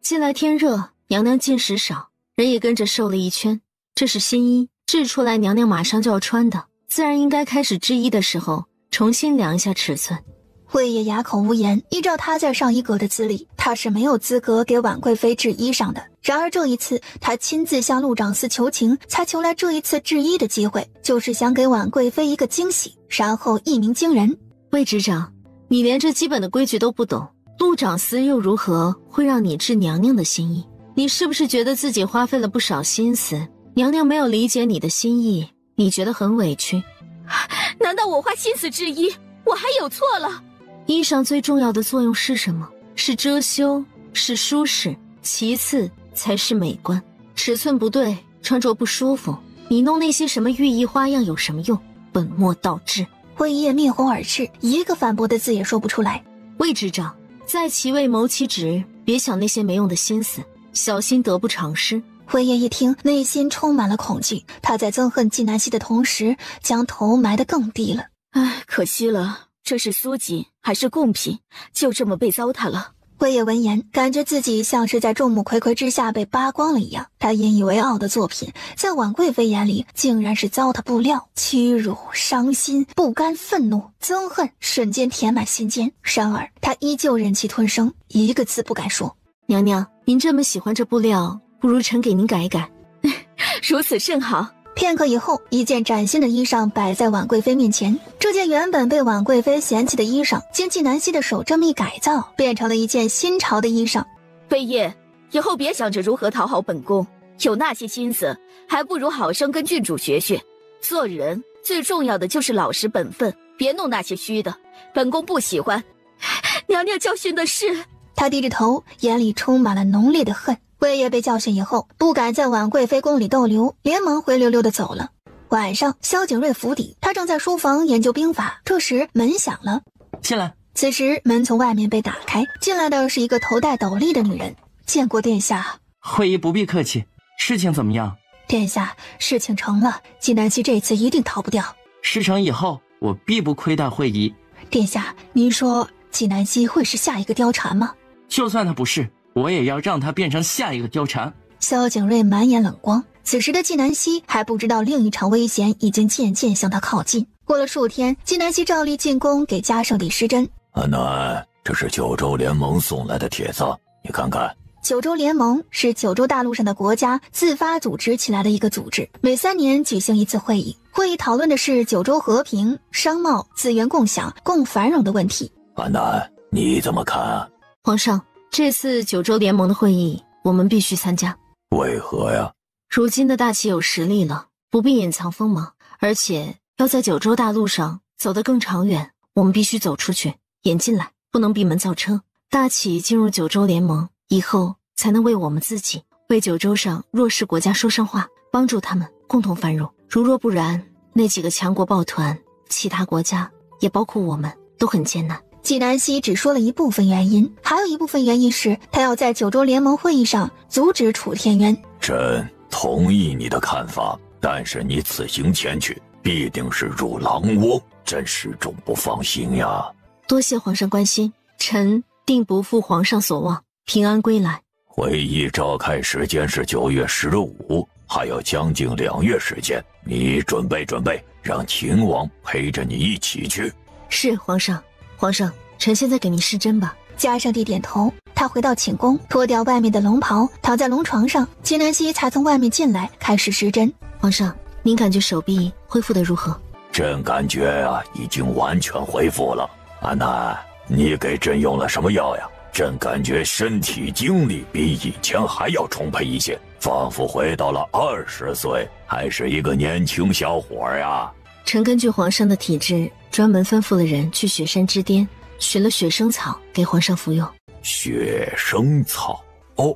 近来天热，娘娘进食少，人也跟着瘦了一圈。这是新衣，制出来娘娘马上就要穿的，自然应该开始制衣的时候重新量一下尺寸。魏烨哑口无言，依照他在上一阁的资历，他是没有资格给婉贵妃制衣裳的。然而这一次，他亲自向陆长司求情，才求来这一次制衣的机会，就是想给婉贵妃一个惊喜，然后一鸣惊人。魏执掌，你连这基本的规矩都不懂，陆长司又如何会让你制娘娘的新衣？你是不是觉得自己花费了不少心思，娘娘没有理解你的心意，你觉得很委屈？难道我花心思制衣，我还有错了？衣裳最重要的作用是什么？是遮羞，是舒适，其次才是美观。尺寸不对，穿着不舒服，你弄那些什么寓意花样有什么用？本末倒置。魏烨面红耳赤，一个反驳的字也说不出来。魏执掌，在其位谋其职，别想那些没用的心思，小心得不偿失。魏烨一听，内心充满了恐惧，他在憎恨纪南希的同时，将头埋得更低了。唉，可惜了，这是苏锦还是贡品，就这么被糟蹋了。魏烨闻言，感觉自己像是在众目睽睽之下被扒光了一样。他引以为傲的作品，在婉贵妃眼里竟然是糟蹋布料，屈辱、伤心、不甘、愤怒、憎恨瞬间填满心间。然而他依旧忍气吞声，一个字不敢说。娘娘，您这么喜欢这布料，不如臣给您改一改。如此甚好。片刻以后，一件崭新的衣裳摆在婉贵妃面前。这件原本被婉贵妃嫌弃的衣裳，经纪南希的手这么一改造，变成了一件新潮的衣裳。魏烨，以后别想着如何讨好本宫，有那些心思，还不如好生跟郡主学学。做人最重要的就是老实本分，别弄那些虚的，本宫不喜欢。娘娘教训的是。他低着头，眼里充满了浓烈的恨。魏烨被教训以后，不敢在婉贵妃宫里逗留，连忙灰溜溜地走了。晚上，萧景睿府邸，他正在书房研究兵法。这时门响了，进来。此时门从外面被打开，进来的是一个头戴斗笠的女人。见过殿下。会议不必客气，事情怎么样？殿下，事情成了，纪南希这次一定逃不掉。事成以后，我必不亏待会议。殿下，您说纪南希会是下一个貂蝉吗？就算他不是，我也要让他变成下一个貂蝉。萧景睿满眼冷光。此时的纪南希还不知道另一场危险已经渐渐向他靠近。过了数天，纪南希照例进宫给嘉圣帝施针。安南，这是九州联盟送来的帖子，你看看。九州联盟是九州大陆上的国家自发组织起来的一个组织，每3年举行一次会议，会议讨论的是九州和平、商贸、资源共享、共繁荣的问题。安南，你怎么看啊？皇上，这次九州联盟的会议，我们必须参加。为何呀？如今的大齐有实力了，不必隐藏锋芒，而且要在九州大陆上走得更长远，我们必须走出去，引进来，不能闭门造车。大齐进入九州联盟以后，才能为我们自己，为九州上弱势国家说上话，帮助他们共同繁荣。如若不然，那几个强国抱团，其他国家也包括我们都很艰难。纪南希只说了一部分原因，还有一部分原因是他要在九州联盟会议上阻止楚天渊。朕同意你的看法，但是你此行前去，必定是入狼窝，朕始终不放心呀。多谢皇上关心，臣定不负皇上所望，平安归来。会议召开时间是9月15，还有将近2月时间，你准备准备，让秦王陪着你一起去。是皇上。皇上，臣现在给您施针吧。嘉圣帝点头，他回到寝宫，脱掉外面的龙袍，躺在龙床上。纪南希才从外面进来，开始施针。皇上，您感觉手臂恢复得如何？朕感觉已经完全恢复了。安南，你给朕用了什么药呀？朕感觉身体精力比以前还要充沛一些，仿佛回到了20岁，还是一个年轻小伙呀。臣根据皇上的体质，专门吩咐了人去雪山之巅，寻了雪生草给皇上服用。雪生草？哦，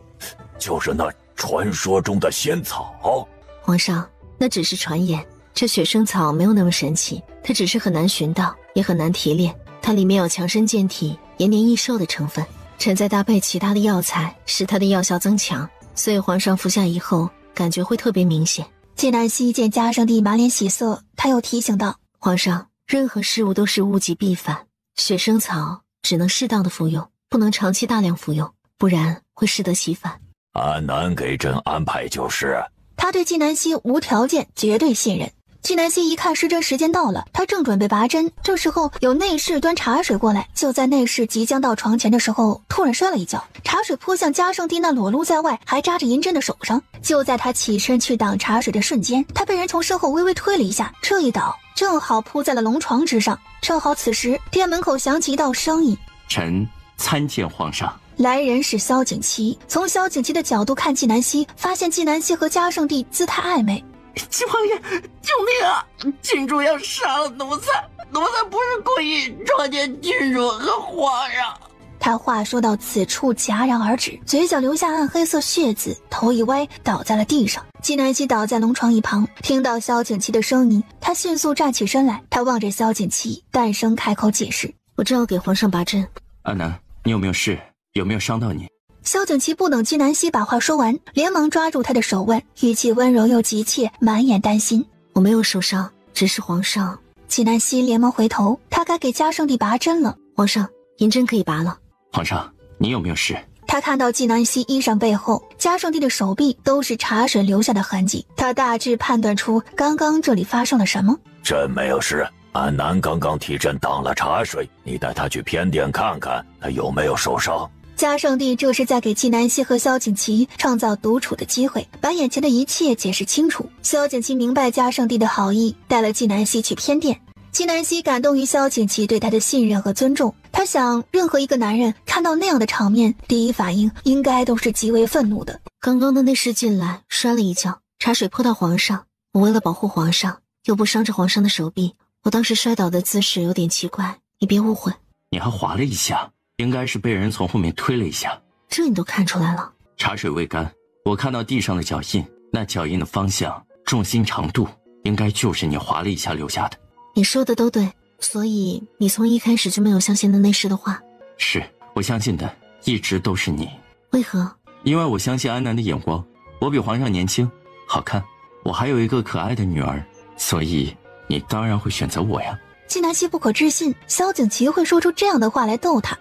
就是那传说中的仙草。皇上，那只是传言，这雪生草没有那么神奇，它只是很难寻到，也很难提炼，它里面有强身健体、延年益寿的成分。臣再搭配其他的药材，使它的药效增强，所以皇上服下以后，感觉会特别明显。纪南希见嘉圣帝满脸喜色，他又提醒道：皇上，任何事物都是物极必反，雪生草只能适当的服用，不能长期大量服用，不然会适得其反。安南给朕安排就是。他对纪南希无条件、绝对信任。纪南希一看施针时间到了，他正准备拔针，这时候有内侍端茶水过来。就在内侍即将到床前的时候，突然摔了一跤，茶水泼向嘉圣帝那裸露在外还扎着银针的手上。就在他起身去挡茶水的瞬间，他被人从身后微微推了一下，这一倒正好扑在了龙床之上。正好此时殿门口响起一道声音：臣参见皇上。来人是萧景琦。从萧景琦的角度看纪南希，发现纪南希和嘉圣帝姿态暧昧。七王爷，救命啊！郡主要杀了奴才，奴才不是故意撞见郡主和皇上。他话说到此处戛然而止，嘴角流下暗黑色血渍，头一歪倒在了地上。纪南希倒在龙床一旁，听到萧景琦的声音，他迅速站起身来，他望着萧景琦，淡声开口解释：我正要给皇上拔针。安南，你有没有事？有没有伤到你？萧景琦不等纪南希把话说完，连忙抓住他的手腕，语气温柔又急切，满眼担心。我没有受伤，只是皇上。纪南希连忙回头，他该给嘉圣帝拔针了。皇上，银针可以拔了。皇上，你有没有事？他看到纪南希衣裳背后，嘉圣帝的手臂都是茶水留下的痕迹，他大致判断出刚刚这里发生了什么。朕没有事，安南刚刚替朕挡了茶水，你带他去偏殿看看，他有没有受伤。嘉圣帝这是在给纪南希和萧景琦创造独处的机会，把眼前的一切解释清楚。萧景琦明白嘉圣帝的好意，带了纪南希去偏殿。纪南希感动于萧景琦对他的信任和尊重，他想任何一个男人看到那样的场面，第一反应应该都是极为愤怒的。刚刚的内侍进来摔了一跤，茶水泼到皇上，我为了保护皇上，又不伤着皇上的手臂，我当时摔倒的姿势有点奇怪，你别误会。你还滑了一下，应该是被人从后面推了一下。这你都看出来了？茶水未干，我看到地上的脚印，那脚印的方向、重心长度，应该就是你滑了一下留下的。你说的都对，所以你从一开始就没有相信的内侍的话？是，我相信的一直都是你。为何？因为我相信安南的眼光，我比皇上年轻，好看，我还有一个可爱的女儿，所以你当然会选择我呀。纪南希不可置信，萧景琦会说出这样的话来逗他。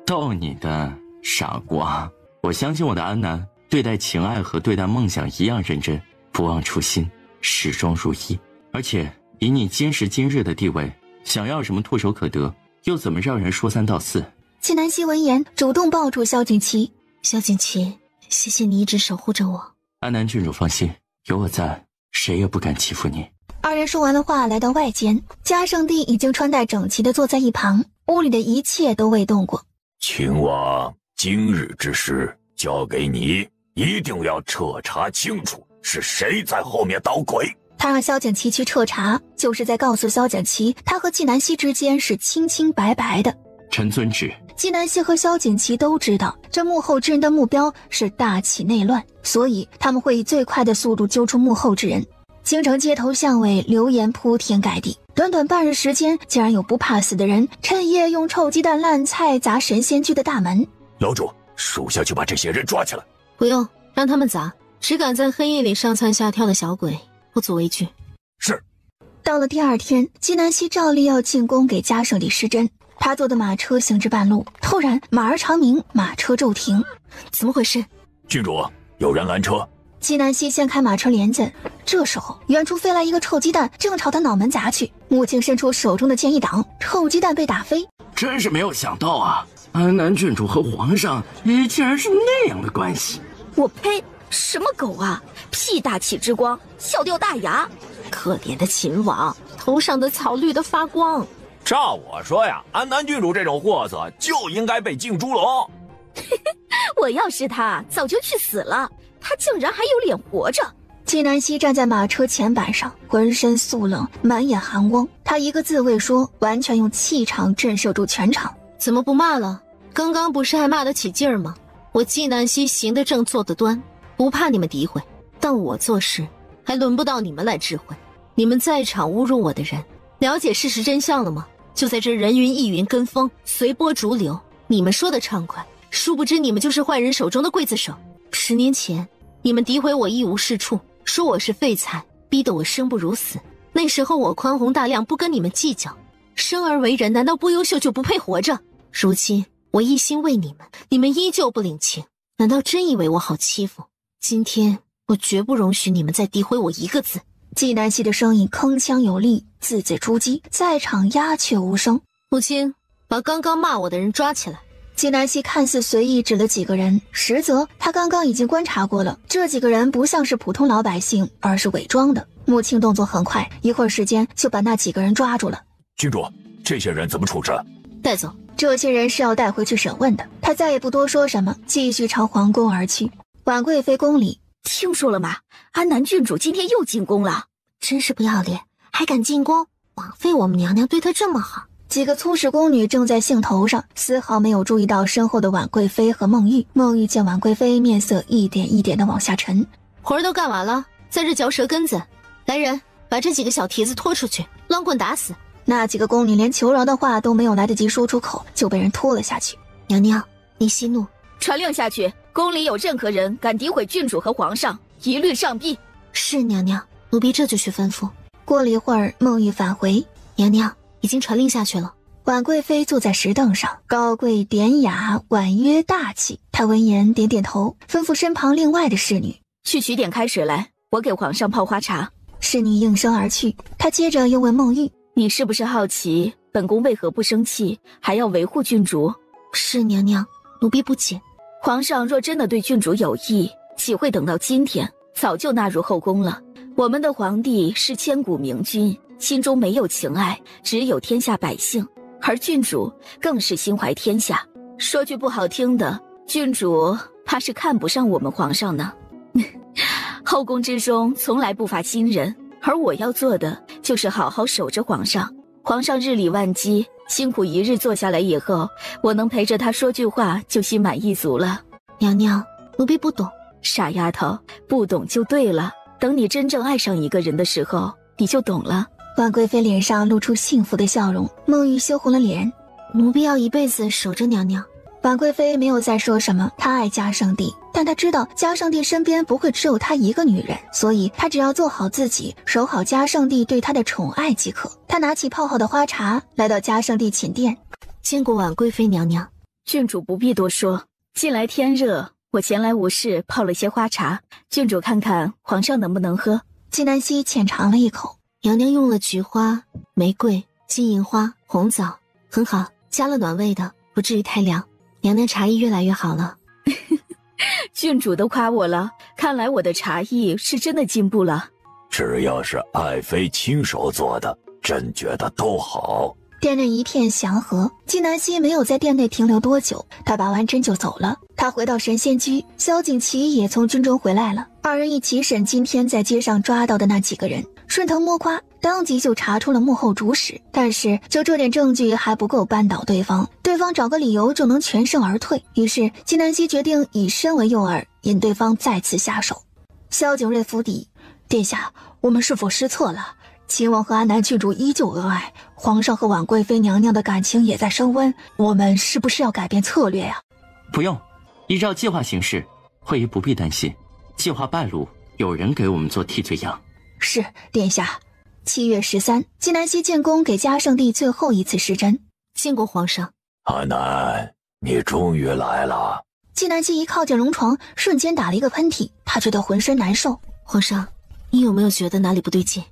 逗你的，傻瓜！我相信我的安南对待情爱和对待梦想一样认真，不忘初心，始终如一。而且以你今时今日的地位，想要什么唾手可得，又怎么让人说三道四？纪南希闻言主动抱住萧景琦。萧景琦，谢谢你一直守护着我。安南郡主放心，有我在，谁也不敢欺负你。二人说完了话，来到外间，嘉圣帝已经穿戴整齐地坐在一旁，屋里的一切都未动过。秦王，今日之事交给你，一定要彻查清楚是谁在后面捣鬼。他让萧景琦去彻查，就是在告诉萧景琦，他和纪南希之间是清清白白的。臣遵旨。纪南希和萧景琦都知道，这幕后之人的目标是大起内乱，所以他们会以最快的速度揪出幕后之人。京城街头巷尾流言铺天盖地，短短半日时间，竟然有不怕死的人趁夜用臭鸡蛋烂菜砸神仙居的大门。楼主，属下去把这些人抓起来。不用，让他们砸，只敢在黑夜里上蹿下跳的小鬼，不足为惧。是。到了第二天，纪南希照例要进宫给嘉圣帝施针。他坐的马车行至半路，突然马儿长鸣，马车骤停。怎么回事？郡主，有人拦车。纪南希掀开马车帘子，这时候远处飞来一个臭鸡蛋，正朝他脑门砸去。穆青伸出手中的剑一挡，臭鸡蛋被打飞。真是没有想到啊，安南郡主和皇上竟然是那样的关系。我呸！什么狗啊！屁大气之光，笑掉大牙。可怜的秦王，头上的草绿得发光。照我说呀，安南郡主这种货色就应该被进猪笼。我要是他，早就去死了。他竟然还有脸活着！纪南希站在马车前板上，浑身肃冷，满眼寒光。他一个字未说，完全用气场震慑住全场。怎么不骂了？刚刚不是还骂得起劲儿吗？我纪南希行得正，坐得端，不怕你们诋毁，但我做事还轮不到你们来智慧。你们在场侮辱我的人，了解事实真相了吗？就在这人云亦云，跟风随波逐流。你们说的畅快，殊不知你们就是坏人手中的刽子手。10年前，你们诋毁我一无是处，说我是废材，逼得我生不如死。那时候我宽宏大量，不跟你们计较。生而为人，难道不优秀就不配活着？如今我一心为你们，你们依旧不领情，难道真以为我好欺负？今天我绝不容许你们再诋毁我一个字。纪南希的声音铿锵有力，字字珠玑，在场鸦雀无声。母亲，把刚刚骂我的人抓起来。纪南希看似随意指了几个人，实则他刚刚已经观察过了，这几个人不像是普通老百姓，而是伪装的。穆青动作很快，一会儿时间就把那几个人抓住了。郡主，这些人怎么处置？带走。这些人是要带回去审问的。他再也不多说什么，继续朝皇宫而去。婉贵妃宫里，听说了吗？安南郡主今天又进宫了，真是不要脸，还敢进宫！枉费我们娘娘对她这么好。几个粗使宫女正在兴头上，丝毫没有注意到身后的婉贵妃和孟玉。孟玉见婉贵妃面色一点一点的往下沉，活儿都干完了，在这嚼舌根子。来人，把这几个小蹄子拖出去，乱棍打死。那几个宫女连求饶的话都没有来得及说出口，就被人拖了下去。娘娘，你息怒。传令下去，宫里有任何人敢诋毁郡主和皇上，一律上毙。是娘娘，奴婢这就去吩咐。过了一会儿，孟玉返回，娘娘已经传令下去了。婉贵妃坐在石凳上，高贵典雅，婉约大气。她闻言点点头，吩咐身旁另外的侍女去取点开水来，我给皇上泡花茶。侍女应声而去。她接着又问孟玉，你是不是好奇本宫为何不生气，还要维护郡主？是娘娘，奴婢不解。皇上若真的对郡主有意，岂会等到今天，早就纳入后宫了。我们的皇帝是千古明君，心中没有情爱，只有天下百姓，而郡主更是心怀天下。说句不好听的，郡主怕是看不上我们皇上呢。后宫之中从来不乏新人，而我要做的就是好好守着皇上。皇上日理万机，辛苦一日坐下来以后，我能陪着他说句话就心满意足了。娘娘，奴婢不懂。傻丫头，不懂就对了，等你真正爱上一个人的时候，你就懂了。婉贵妃脸上露出幸福的笑容，孟玉羞红了脸。奴婢要一辈子守着娘娘。婉贵妃没有再说什么，她爱嘉圣帝，但她知道嘉圣帝身边不会只有她一个女人，所以她只要做好自己，守好嘉圣帝对她的宠爱即可。她拿起泡好的花茶，来到嘉圣帝寝殿。见过婉贵妃娘娘。郡主不必多说，近来天热，我前来无事泡了些花茶，郡主看看皇上能不能喝。纪南希浅尝了一口，娘娘用了菊花、玫瑰、金银花、红枣，很好，加了暖胃的，不至于太凉。娘娘茶艺越来越好了。郡主都夸我了，看来我的茶艺是真的进步了。只要是爱妃亲手做的，朕觉得都好。殿内一片祥和，纪南希没有在殿内停留多久，他拔完针就走了。他回到神仙居，萧景琦也从军中回来了，二人一起审今天在街上抓到的那几个人。顺藤摸瓜，当即就查出了幕后主使，但是就这点证据还不够扳倒对方，对方找个理由就能全身而退。于是纪南希决定以身为诱饵，引对方再次下手。萧景睿府邸，殿下，我们是否失策了？秦王和安南郡主依旧恩爱，皇上和婉贵妃娘娘的感情也在升温，我们是不是要改变策略呀？不用，依照计划行事，会议不必担心。计划败露，有人给我们做替罪羊。是，殿下。7月13，纪南希进宫给嘉圣帝最后一次施针。见过皇上。安南，你终于来了。纪南希一靠近龙床，瞬间打了一个喷嚏，他觉得浑身难受。皇上，你有没有觉得哪里不对劲？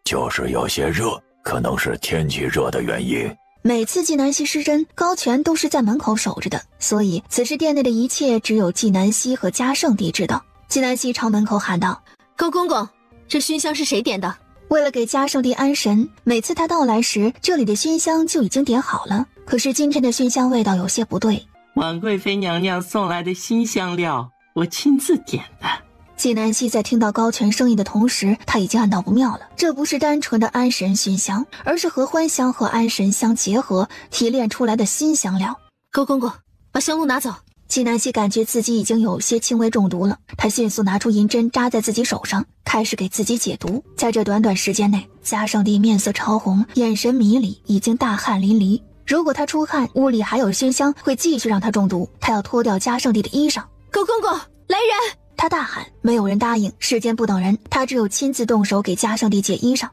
就是有些热，可能是天气热的原因。每次纪南希施针，高权都是在门口守着的，所以此时殿内的一切只有纪南希和嘉圣帝知道。纪南希朝门口喊道：“高公公，这熏香是谁点的？”为了给嘉圣帝安神，每次他到来时，这里的熏香就已经点好了。可是今天的熏香味道有些不对。婉贵妃娘娘送来的新香料，我亲自点的。纪南希在听到高权声音的同时，他已经暗道不妙了。这不是单纯的安神熏香，而是合欢香和安神香结合提炼出来的新香料。高公公，把香炉拿走。纪南希感觉自己已经有些轻微中毒了，他迅速拿出银针扎在自己手上，开始给自己解毒。在这短短时间内，嘉圣帝面色潮红，眼神迷离，已经大汗淋漓。如果他出汗，屋里还有熏香，会继续让他中毒。他要脱掉嘉圣帝的衣裳。高公公，来人！他大喊，没有人答应。时间不等人，他只有亲自动手给嘉圣帝解衣裳。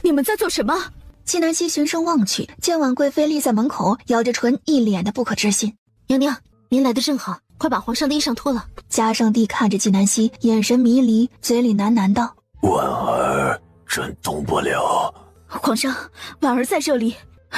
你们在做什么？纪南希循声望去，见婉贵妃立在门口，咬着唇，一脸的不可置信。娘娘，您来的正好，快把皇上的衣裳脱了。嘉圣帝看着纪南希，眼神迷离，嘴里喃喃道：婉儿，朕动不了。皇上，婉儿在这里。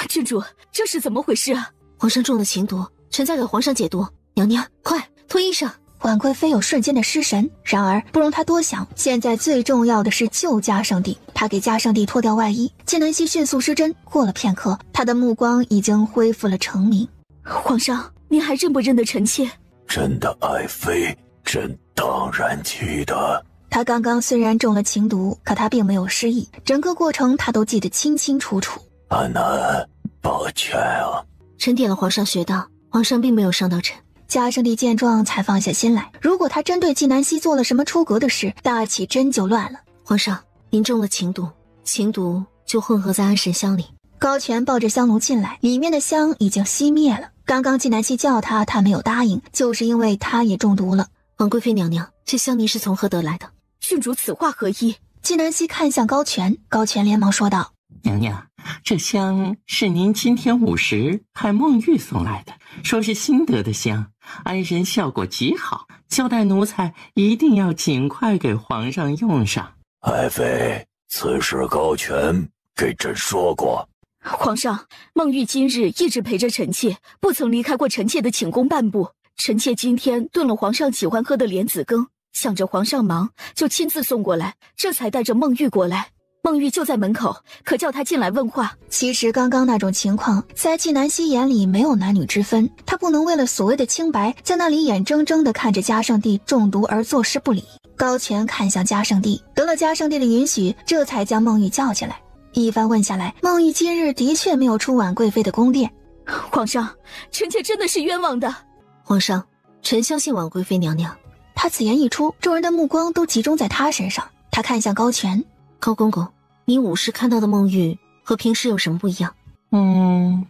郡主，这是怎么回事啊？皇上中了情毒，臣在给皇上解毒。娘娘，快脱衣裳。婉贵妃有瞬间的失神，然而不容她多想，现在最重要的是救嘉圣帝。她给嘉圣帝脱掉外衣，纪南希迅速施针。过了片刻，她的目光已经恢复了澄明。皇上，您还认不认得臣妾？朕的爱妃，朕当然记得。她刚刚虽然中了情毒，可她并没有失忆，整个过程她都记得清清楚楚。安南，抱歉啊。臣点了皇上穴道，皇上并没有伤到臣。嘉圣帝见状才放下心来，如果他针对纪南希做了什么出格的事，大齐真就乱了。皇上，您中了情毒，情毒就混合在安神香里。高权抱着香炉进来，里面的香已经熄灭了。刚刚纪南希叫他，他没有答应，就是因为他也中毒了。婉贵妃娘娘，这香您是从何得来的？郡主此话何意？纪南希看向高权，高权连忙说道：娘娘，这香是您今天午时派孟玉送来的，说是新得的香，安神效果极好，交代奴才一定要尽快给皇上用上。爱妃，此事高权给朕说过。皇上，孟玉今日一直陪着臣妾，不曾离开过臣妾的寝宫半步。臣妾今天炖了皇上喜欢喝的莲子羹，想着皇上忙，就亲自送过来，这才带着孟玉过来。孟玉就在门口，可叫他进来问话。其实刚刚那种情况，在纪南希眼里没有男女之分，他不能为了所谓的清白，在那里眼睁睁地看着嘉圣帝中毒而坐视不理。高权看向嘉圣帝，得了嘉圣帝的允许，这才将孟玉叫进来。一番问下来，孟玉今日的确没有出婉贵妃的宫殿。皇上，臣妾真的是冤枉的。皇上，臣相信婉贵妃娘娘。他此言一出，众人的目光都集中在他身上。他看向高权，高公公，你午时看到的孟玉和平时有什么不一样？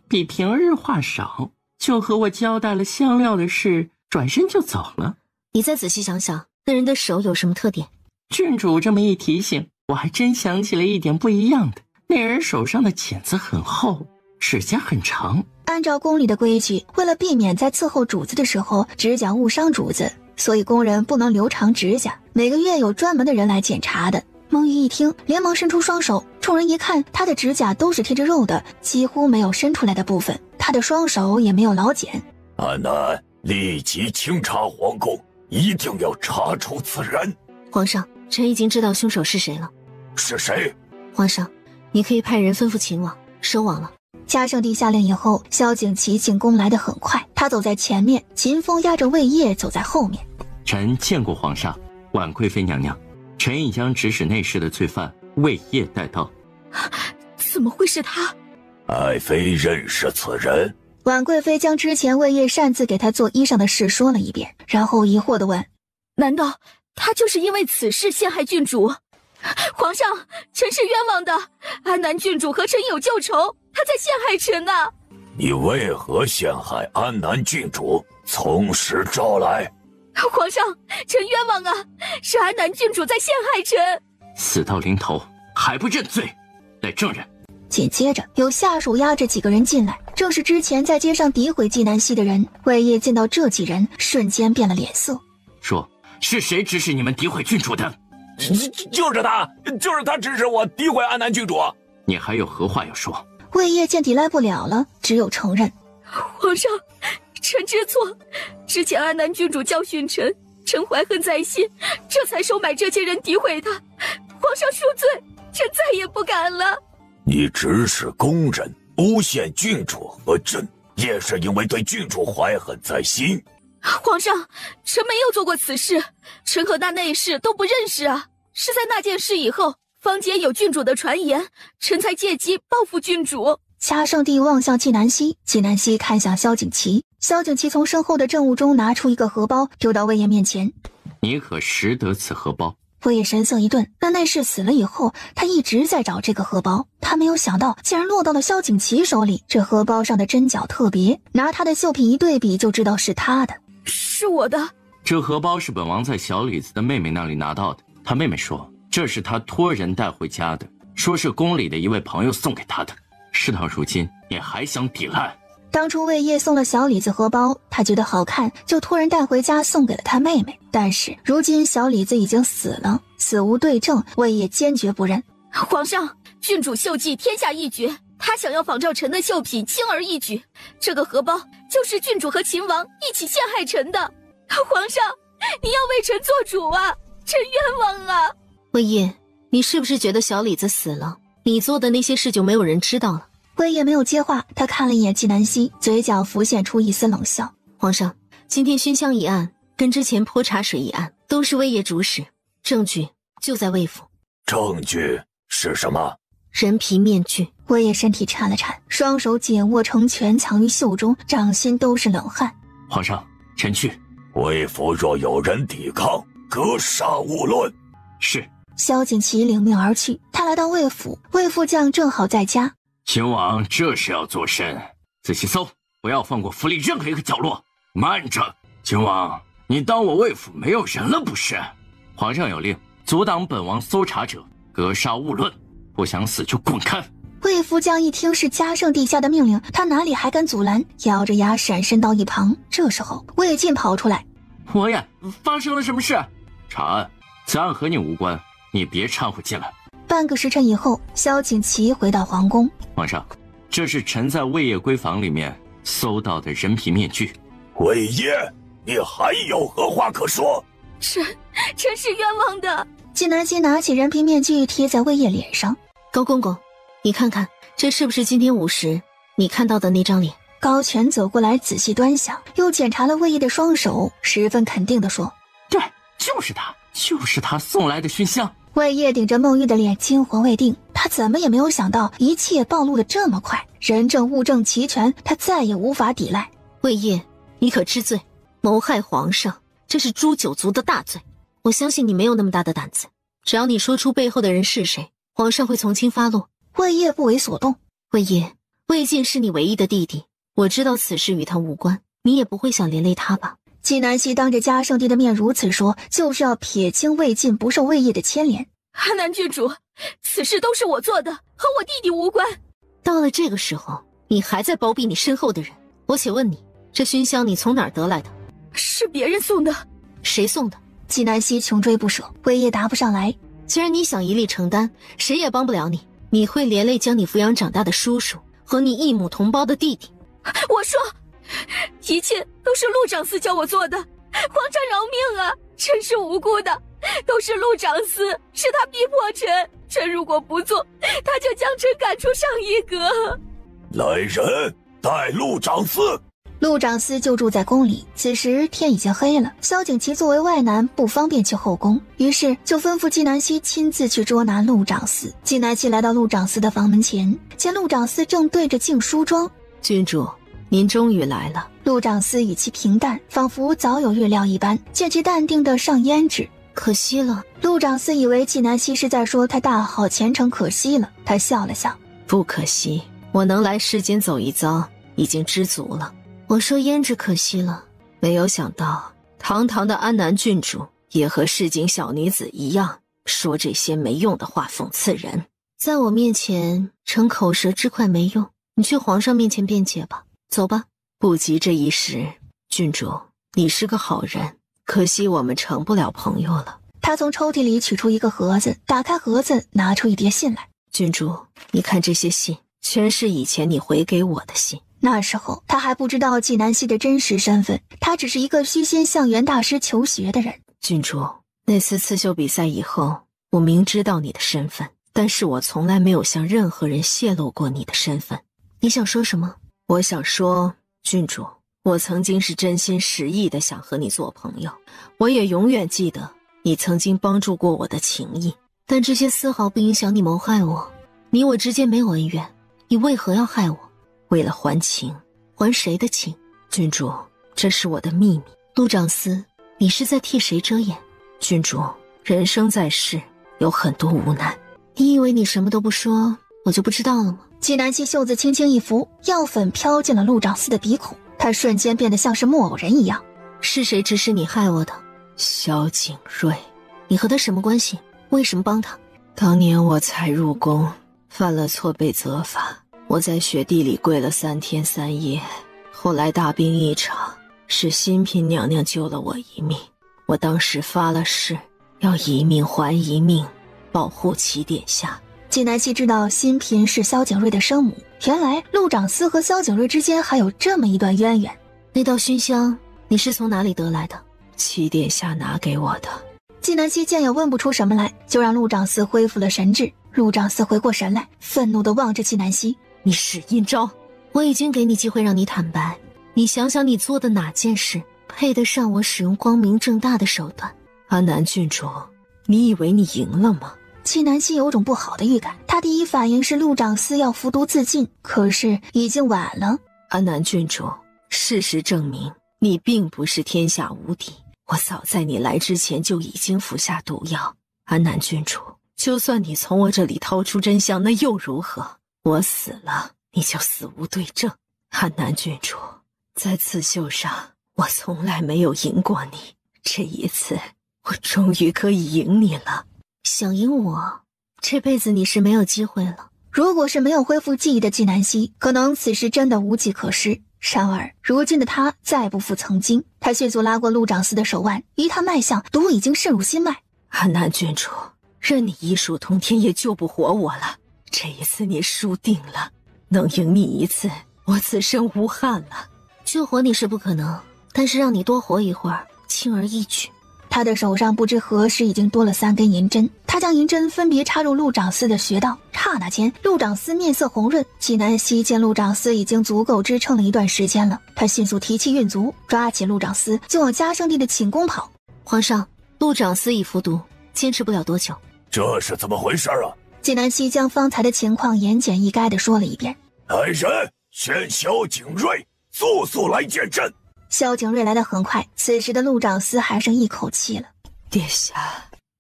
比平日话少，就和我交代了香料的事，转身就走了。你再仔细想想，那人的手有什么特点？郡主这么一提醒，我还真想起了一点不一样的。那人手上的茧子很厚，指甲很长。按照宫里的规矩，为了避免在伺候主子的时候指甲误伤主子，所以工人不能留长指甲，每个月有专门的人来检查的。孟玉一听，连忙伸出双手，众人一看，他的指甲都是贴着肉的，几乎没有伸出来的部分，他的双手也没有老茧。安南，立即清查皇宫，一定要查出此人。皇上，臣已经知道凶手是谁了。是谁？皇上，你可以派人吩咐秦王收网了。嘉圣帝下令以后，萧景祺进宫来得很快，他走在前面，秦风压着魏烨走在后面。臣见过皇上，婉贵妃娘娘，臣已将指使内侍的罪犯魏烨带到。怎么会是他？爱妃认识此人。婉贵妃将之前魏烨擅自给她做衣裳的事说了一遍，然后疑惑地问：难道他就是因为此事陷害郡主？皇上，臣是冤枉的，安南郡主和臣有旧仇，他在陷害臣呐。你为何陷害安南郡主？从实招来。皇上，臣冤枉啊，是安南郡主在陷害臣。死到临头还不认罪，来证人。紧接着有下属押着几个人进来，正是之前在街上诋毁纪南希的人。魏烨见到这几人，瞬间变了脸色，说是谁指使你们诋毁郡主的？就是他指使我诋毁安南郡主。你还有何话要说？魏烨见抵赖不了了，只有承认。皇上，臣知错，之前安南郡主教训臣，臣怀恨在心，这才收买这些人诋毁他。皇上恕罪，臣再也不敢了。你指使工人诬陷郡主和朕，也是因为对郡主怀恨在心。皇上，臣没有做过此事，臣和那内侍都不认识啊。是在那件事以后，坊间有郡主的传言，臣才借机报复郡主。嘉圣帝望向纪南希，纪南希看向萧景祺，萧景祺从身后的政务中拿出一个荷包，丢到魏烨面前。你可识得此荷包？魏烨神色一顿，那内侍死了以后，他一直在找这个荷包，他没有想到竟然落到了萧景祺手里。这荷包上的针脚特别，拿他的绣品一对比，就知道是他的。是我的。这荷包是本王在小李子的妹妹那里拿到的，他妹妹说这是他托人带回家的，说是宫里的一位朋友送给他的。事到如今，你还想抵赖？当初魏烨送了小李子荷包，他觉得好看，就托人带回家送给了他妹妹。但是如今小李子已经死了，死无对证，魏烨坚决不认。皇上，郡主秀技天下一绝，他想要仿照臣的绣品，轻而易举。这个荷包就是郡主和秦王一起陷害臣的。皇上，你要为臣做主啊！臣冤枉啊！魏烨，你是不是觉得小李子死了，你做的那些事就没有人知道了？魏烨没有接话，他看了一眼纪南希，嘴角浮现出一丝冷笑。皇上，今天熏香一案跟之前泼茶水一案都是魏烨主使，证据就在魏府。证据是什么？人皮面具。魏烨身体颤了颤，双手紧握成拳，藏于袖中，掌心都是冷汗。皇上，臣去。魏府若有人抵抗，格杀勿论。是。萧景祺领命而去。他来到魏府，魏副将正好在家。秦王这是要做甚？仔细搜，不要放过府里任何一个角落。慢着，秦王，你当我魏府没有人了不是？皇上有令，阻挡本王搜查者，格杀勿论。不想死就滚开！魏副将一听是嘉圣帝下的命令，他哪里还敢阻拦？咬着牙闪身到一旁。这时候，魏晋跑出来：“王爷，发生了什么事？查案，此案和你无关，你别掺和进来。”半个时辰以后，萧景祺回到皇宫。皇上，这是臣在魏烨闺房里面搜到的人皮面具。魏烨，你还有何话可说？臣是冤枉的。纪南希拿起人皮面具贴在魏烨脸上。高公公，你看看，这是不是今天午时你看到的那张脸？高权走过来仔细端详，又检查了魏烨的双手，十分肯定地说：“对，就是他送来的熏香。”魏烨顶着孟玉的脸，惊魂未定。他怎么也没有想到，一切暴露得这么快，人证物证齐全，他再也无法抵赖。魏烨，你可知罪？谋害皇上，这是诛九族的大罪。我相信你没有那么大的胆子，只要你说出背后的人是谁，皇上会从轻发落。魏烨不为所动。魏烨，魏晋是你唯一的弟弟，我知道此事与他无关，你也不会想连累他吧？纪南希当着嘉圣帝的面如此说，就是要撇清魏晋不受魏烨的牵连。安南郡主，此事都是我做的，和我弟弟无关。到了这个时候，你还在包庇你身后的人。我且问你，这熏香你从哪儿得来的？是别人送的。谁送的？纪南希穷追不舍，魏烨答不上来。既然你想一力承担，谁也帮不了你。你会连累将你抚养长大的叔叔和你异母同胞的弟弟。我说，一切都是陆长司叫我做的，皇上饶命啊！臣是无辜的，都是陆长司，是他逼迫臣。臣如果不做，他就将臣赶出上一阁。来人，带陆长司。陆长司就住在宫里，此时天已经黑了。萧景祺作为外男，不方便去后宫，于是就吩咐纪南希亲自去捉拿陆长司。纪南希来到陆长司的房门前，见陆长司正对着镜梳妆。郡主，您终于来了。陆长司语气平淡，仿佛早有预料一般，见其淡定地上胭脂。可惜了。陆长司以为纪南希是在说他大好前程可惜了，他笑了笑：“不可惜，我能来世间走一遭，已经知足了。我说胭脂可惜了，没有想到堂堂的安南郡主也和市井小女子一样，说这些没用的话讽刺人。在我面前逞口舌之快没用，你去皇上面前辩解吧。走吧，不急这一时。郡主，你是个好人，可惜我们成不了朋友了。”他从抽屉里取出一个盒子，打开盒子，拿出一叠信来。郡主，你看这些信，全是以前你回给我的信。那时候他还不知道纪南希的真实身份，他只是一个虚心向袁大师求学的人。郡主，那次刺绣比赛以后，我明知道你的身份，但是我从来没有向任何人泄露过你的身份。你想说什么？我想说，郡主，我曾经是真心实意的想和你做朋友，我也永远记得你曾经帮助过我的情谊，但这些丝毫不影响你谋害我。你我之间没有恩怨，你为何要害我？为了还情，还谁的情？郡主，这是我的秘密。陆长司，你是在替谁遮掩？郡主，人生在世，有很多无奈。你以为你什么都不说，我就不知道了吗？纪南希袖子轻轻一拂，药粉飘进了陆长司的鼻孔，他瞬间变得像是木偶人一样。是谁指使你害我的？萧景睿。你和他什么关系？为什么帮他？当年我才入宫，犯了错被责罚，我在雪地里跪了3天3夜，后来大病一场，是新嫔娘娘救了我一命。我当时发了誓，要一命还一命，保护齐殿下。纪南希知道新嫔是萧景睿的生母，原来陆长思和萧景睿之间还有这么一段渊源。那道熏香你是从哪里得来的？齐殿下拿给我的。纪南希见也问不出什么来，就让陆长思恢复了神智。陆长思回过神来，愤怒地望着纪南希：你使阴招！我已经给你机会让你坦白，你想想你做的哪件事配得上我使用光明正大的手段？安南郡主，你以为你赢了吗？纪南希有种不好的预感，他第一反应是陆长思要服毒自尽，可是已经晚了。安南郡主，事实证明你并不是天下无敌，我早在你来之前就已经服下毒药。安南郡主，就算你从我这里掏出真相，那又如何？我死了，你就死无对证。安南郡主，在刺绣上我从来没有赢过你，这一次我终于可以赢你了。想赢我，这辈子你是没有机会了。如果是没有恢复记忆的纪南希，可能此时真的无计可施。然而如今的他再不复曾经，他迅速拉过陆长思的手腕，一探脉象，毒已经渗入心脉。安南郡主，任你医术通天也救不活我了，这一次你输定了。能赢你一次，我此生无憾了。救活你是不可能，但是让你多活一会儿，轻而易举。他的手上不知何时已经多了3根银针，他将银针分别插入陆长思的穴道。刹那间，陆长思面色红润。纪南希见陆长思已经足够支撑了一段时间了，他迅速提气运足，抓起陆长思就往嘉圣帝的寝宫跑。皇上，陆长思已服毒，坚持不了多久。这是怎么回事啊？纪南希将方才的情况言简意赅地说了一遍。来人，宣萧景睿速速来见朕。萧景睿来得很快，此时的陆长思还剩一口气了。殿下，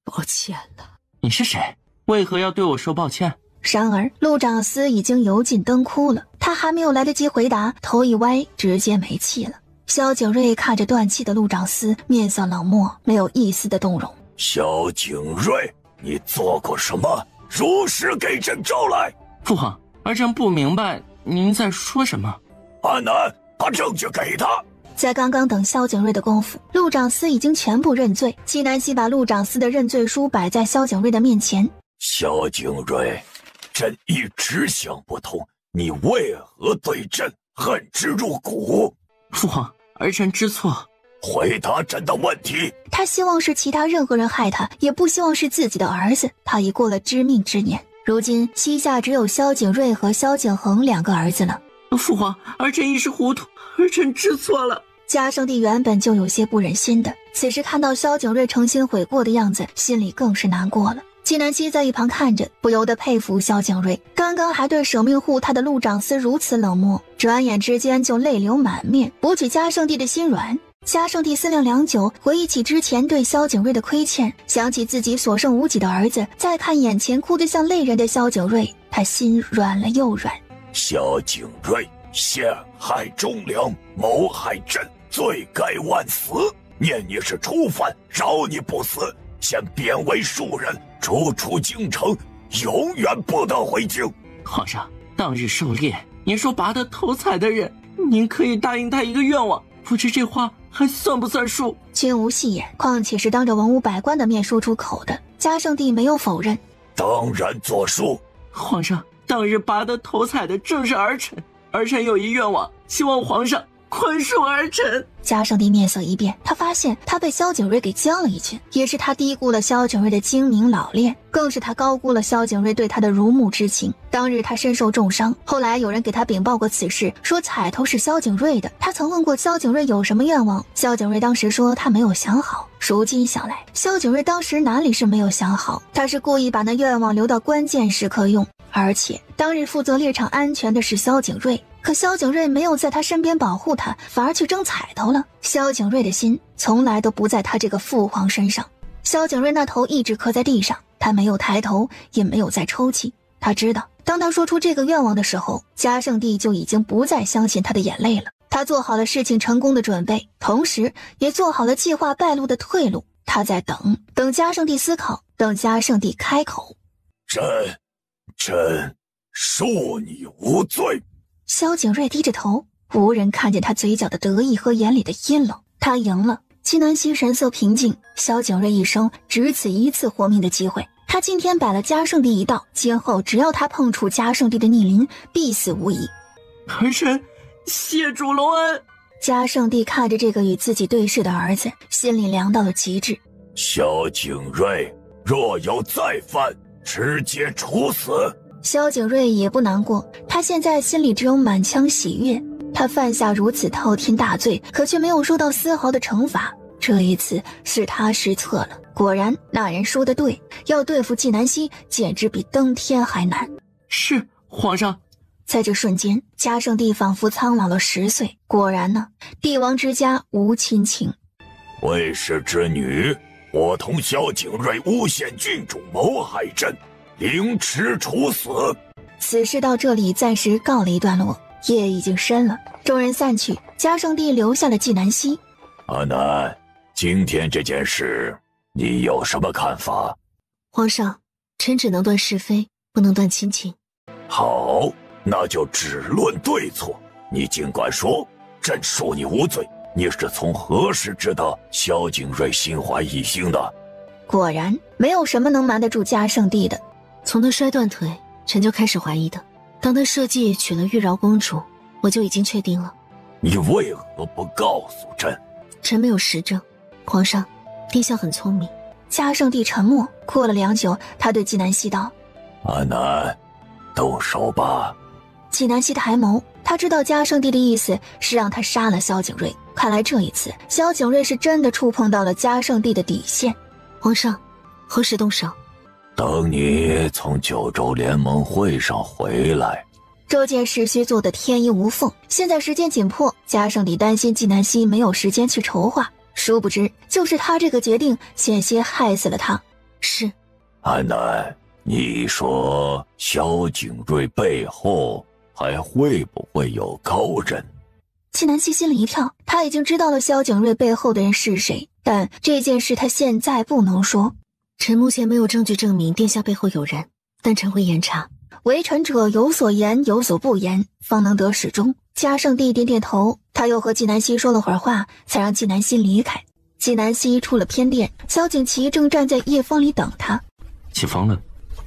抱歉了。你是谁？为何要对我说抱歉？然而陆长思已经油尽灯枯了，他还没有来得及回答，头一歪，直接没气了。萧景睿看着断气的陆长思，面色冷漠，没有一丝的动容。萧景睿，你做过什么？如实给朕招来。父皇，儿臣不明白您在说什么。安南，把证据给他。在刚刚等萧景睿的功夫，陆长思已经全部认罪。纪南希把陆长思的认罪书摆在萧景睿的面前。萧景睿，朕一直想不通，你为何对朕恨之入骨？父皇，儿臣知错。回答朕的问题。他希望是其他任何人害他，也不希望是自己的儿子。他已过了知命之年，如今膝下只有萧景睿和萧景恒2个儿子了。父皇，儿臣一时糊涂，儿臣知错了。嘉圣帝原本就有些不忍心的，此时看到萧景睿诚心悔过的样子，心里更是难过了。纪南希在一旁看着，不由得佩服萧景睿，刚刚还对舍命护他的陆长思如此冷漠，转眼之间就泪流满面，博取嘉圣帝的心软。嘉圣帝思量良久，回忆起之前对萧景睿的亏欠，想起自己所剩无几的儿子，再看眼前哭得像泪人的萧景睿，他心软了又软。萧景睿陷害忠良，谋害朕，罪该万死。念你是初犯，饶你不死，先贬为庶人，逐出京城，永远不得回京。皇上，当日狩猎，您说拔得头彩的人，您可以答应他一个愿望，不知这话还算不算数？君无戏言，况且是当着文武百官的面说出口的。嘉圣帝没有否认，当然作数。皇上，当日拔得头彩的正是儿臣，儿臣有一愿望，希望皇上宽恕儿臣。嘉圣帝面色一变，他发现他被萧景睿给将了一军，也是他低估了萧景睿的精明老练，更是他高估了萧景睿对他的如沐之情。当日他身受重伤，后来有人给他禀报过此事，说彩头是萧景睿的。他曾问过萧景睿有什么愿望，萧景睿当时说他没有想好。如今想来，萧景睿当时哪里是没有想好，他是故意把那愿望留到关键时刻用。而且当日负责猎场安全的是萧景睿，可萧景睿没有在他身边保护他，反而去争彩头了。萧景睿的心从来都不在他这个父皇身上。萧景睿那头一直磕在地上，他没有抬头，也没有再抽泣。他知道，当他说出这个愿望的时候，嘉圣帝就已经不再相信他的眼泪了。他做好了事情成功的准备，同时也做好了计划败露的退路。他在等嘉圣帝思考，等嘉圣帝开口。朕恕你无罪。萧景睿低着头，无人看见他嘴角的得意和眼里的阴冷。他赢了。纪南希神色平静，萧景睿一生只此一次活命的机会，他今天摆了嘉圣帝一道，今后只要他碰触嘉圣帝的逆鳞，必死无疑。儿臣谢主隆恩。嘉圣帝看着这个与自己对视的儿子，心里凉到了极致。萧景睿若有再犯，直接处死。萧景睿也不难过，他现在心里只有满腔喜悦。他犯下如此滔天大罪，可却没有受到丝毫的惩罚。这一次是他失策了。果然，那人说的对，要对付纪南希，简直比登天还难。是皇上。在这瞬间，嘉圣帝仿佛苍老了10岁。果然呢，帝王之家无亲情。魏氏之女，我同萧景睿诬陷郡主，谋害朕，凌迟处死。此事到这里暂时告了一段落。夜已经深了，众人散去，嘉圣帝留下了纪南希。阿南，今天这件事你有什么看法？皇上，臣只能断是非，不能断亲情。好，那就只论对错。你尽管说，朕恕你无罪。你是从何时知道萧景睿心怀异性的？果然，没有什么能瞒得住嘉圣帝的。从他摔断腿，臣就开始怀疑的。当他设计娶了玉娆公主，我就已经确定了。你为何不告诉朕？臣没有实证。皇上，殿下很聪明。嘉圣帝沉默，过了良久，他对纪南希道：阿南，动手吧。纪南希抬眸，他知道嘉圣帝的意思是让他杀了萧景睿。看来这一次，萧景睿是真的触碰到了嘉圣帝的底线。皇上，何时动手？等你从九州联盟会上回来。这件事需做得天衣无缝，现在时间紧迫，嘉圣帝担心纪南希没有时间去筹划，殊不知就是他这个决定险些害死了他。是。安南，你说萧景睿背后还会不会有高人？纪南希心里一跳，他已经知道了萧景睿背后的人是谁，但这件事他现在不能说。臣目前没有证据证明殿下背后有人，但臣会严查。为臣者有所言有所不言，方能得始终。嘉圣帝点点头，他又和纪南希说了会儿话，才让纪南希离开。纪南希出了偏殿，萧景琦正站在夜风里等他。起风了，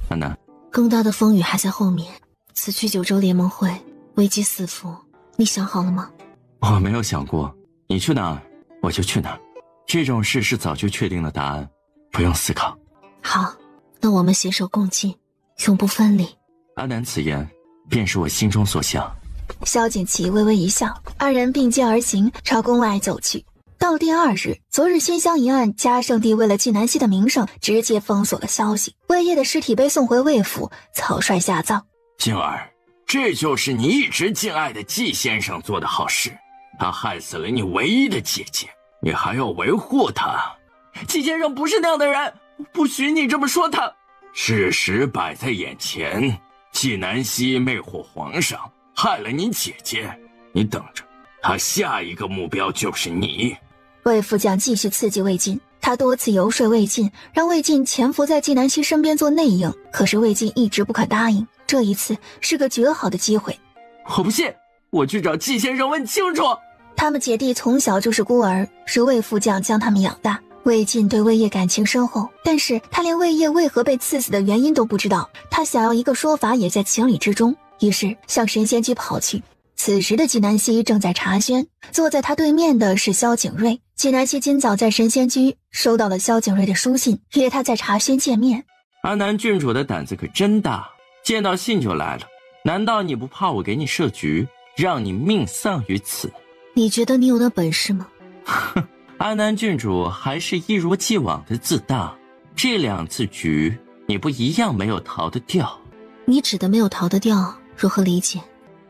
安南。更大的风雨还在后面。此去九州联盟会，危机四伏，你想好了吗？我没有想过，你去哪儿我就去哪儿。这种事是早就确定了答案，不用思考。好，那我们携手共进，永不分离。阿南此言，便是我心中所想。萧景琦微微一笑，二人并肩而行，朝宫外走去。到第2日，昨日熏香一案，嘉圣帝为了纪南希的名声，直接封锁了消息。魏烨的尸体被送回魏府，草率下葬。静儿，这就是你一直敬爱的纪先生做的好事。他害死了你唯一的姐姐，你还要维护他。纪先生不是那样的人，不许你这么说他。事实摆在眼前，纪南希魅惑皇上，害了你姐姐，你等着，他下一个目标就是你。魏副将继续刺激魏晋，他多次游说魏晋，让魏晋潜伏在纪南希身边做内应，可是魏晋一直不肯答应。这一次是个绝好的机会。我不信，我去找纪先生问清楚。他们姐弟从小就是孤儿，是魏副将将他们养大。魏晋对魏烨感情深厚，但是他连魏烨为何被刺死的原因都不知道，他想要一个说法也在情理之中，于是向神仙居跑去。此时的纪南希正在茶轩，坐在他对面的是萧景睿。纪南希今早在神仙居收到了萧景睿的书信，约他在茶轩见面。阿南郡主的胆子可真大，见到信就来了。难道你不怕我给你设局，让你命丧于此？你觉得你有那本事吗？哼，阿南郡主还是一如既往的自大。这2次局，你不一样没有逃得掉。你指的没有逃得掉，如何理解？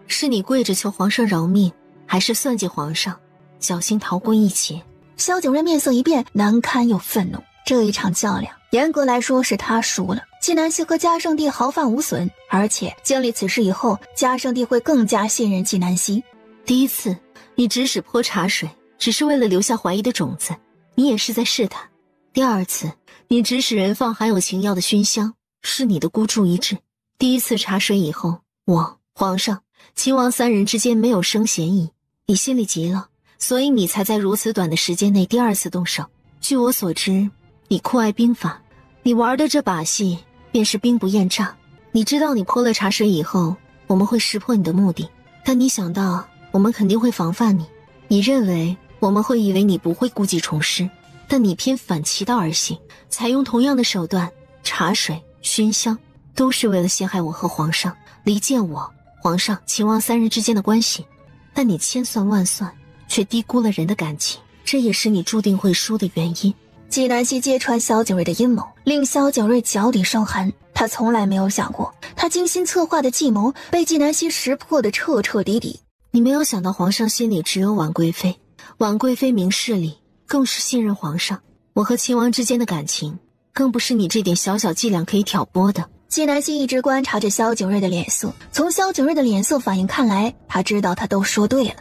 是你跪着求皇上饶命，还是算计皇上，侥幸逃过一劫？萧景睿面色一变，难堪又愤怒。这一场较量，严格来说是他输了。纪南希和嘉圣帝毫发无损，而且经历此事以后，嘉圣帝会更加信任纪南希。第一次，你指使泼茶水，只是为了留下怀疑的种子，你也是在试探。第2次，你指使人放含有情药的熏香，是你的孤注一掷。第1次茶水以后，皇上，秦王3人之间没有生嫌疑，你心里急了，所以你才在如此短的时间内第2次动手。据我所知，你酷爱兵法，你玩的这把戏便是兵不厌诈。你知道你泼了茶水以后，我们会识破你的目的，但你想到我们肯定会防范你，你认为我们会以为你不会故技重施，但你偏反其道而行，采用同样的手段，茶水、熏香，都是为了陷害我和皇上，离间我、皇上、秦王3人之间的关系。但你千算万算，却低估了人的感情，这也是你注定会输的原因。纪南希揭穿萧景睿的阴谋，令萧景睿脚底生寒。他从来没有想过，他精心策划的计谋被纪南希识破的彻彻底底。你没有想到皇上心里只有婉贵妃，婉贵妃明事理，更是信任皇上。我和秦王之间的感情，更不是你这点小小伎俩可以挑拨的。纪南希一直观察着萧景睿的脸色，从萧景睿的脸色反应看来，他知道他都说对了。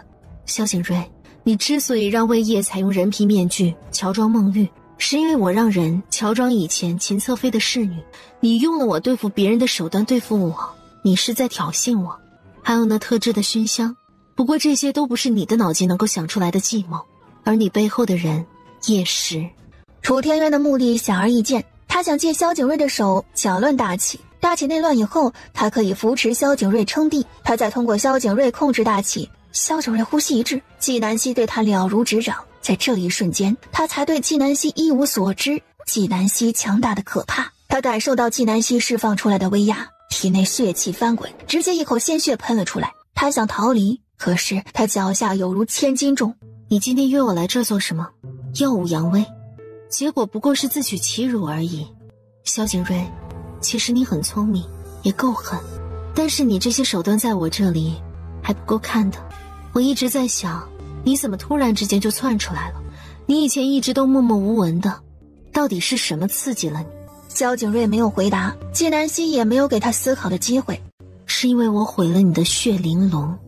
萧景睿，你之所以让魏烨采用人皮面具乔装孟玉，是因为我让人乔装以前秦侧妃的侍女，你用了我对付别人的手段对付我，你是在挑衅我。还有那特制的熏香，不过这些都不是你的脑筋能够想出来的计谋，而你背后的人也是。楚天渊的目的显而易见，他想借萧景睿的手搅乱大齐，大齐内乱以后，他可以扶持萧景睿称帝，他再通过萧景睿控制大齐。萧景睿呼吸一滞，纪南希对他了如指掌，在这一瞬间，他才对纪南希一无所知。纪南希强大的可怕，他感受到纪南希释放出来的威压，体内血气翻滚，直接一口鲜血喷了出来。他想逃离，可是他脚下有如千斤重。你今天约我来这做什么？耀武扬威，结果不过是自取其辱而已。萧景睿，其实你很聪明，也够狠，但是你这些手段在我这里还不够看的。我一直在想，你怎么突然之间就窜出来了？你以前一直都默默无闻的，到底是什么刺激了你？萧景睿没有回答，纪南希也没有给他思考的机会。是因为我毁了你的血玲珑。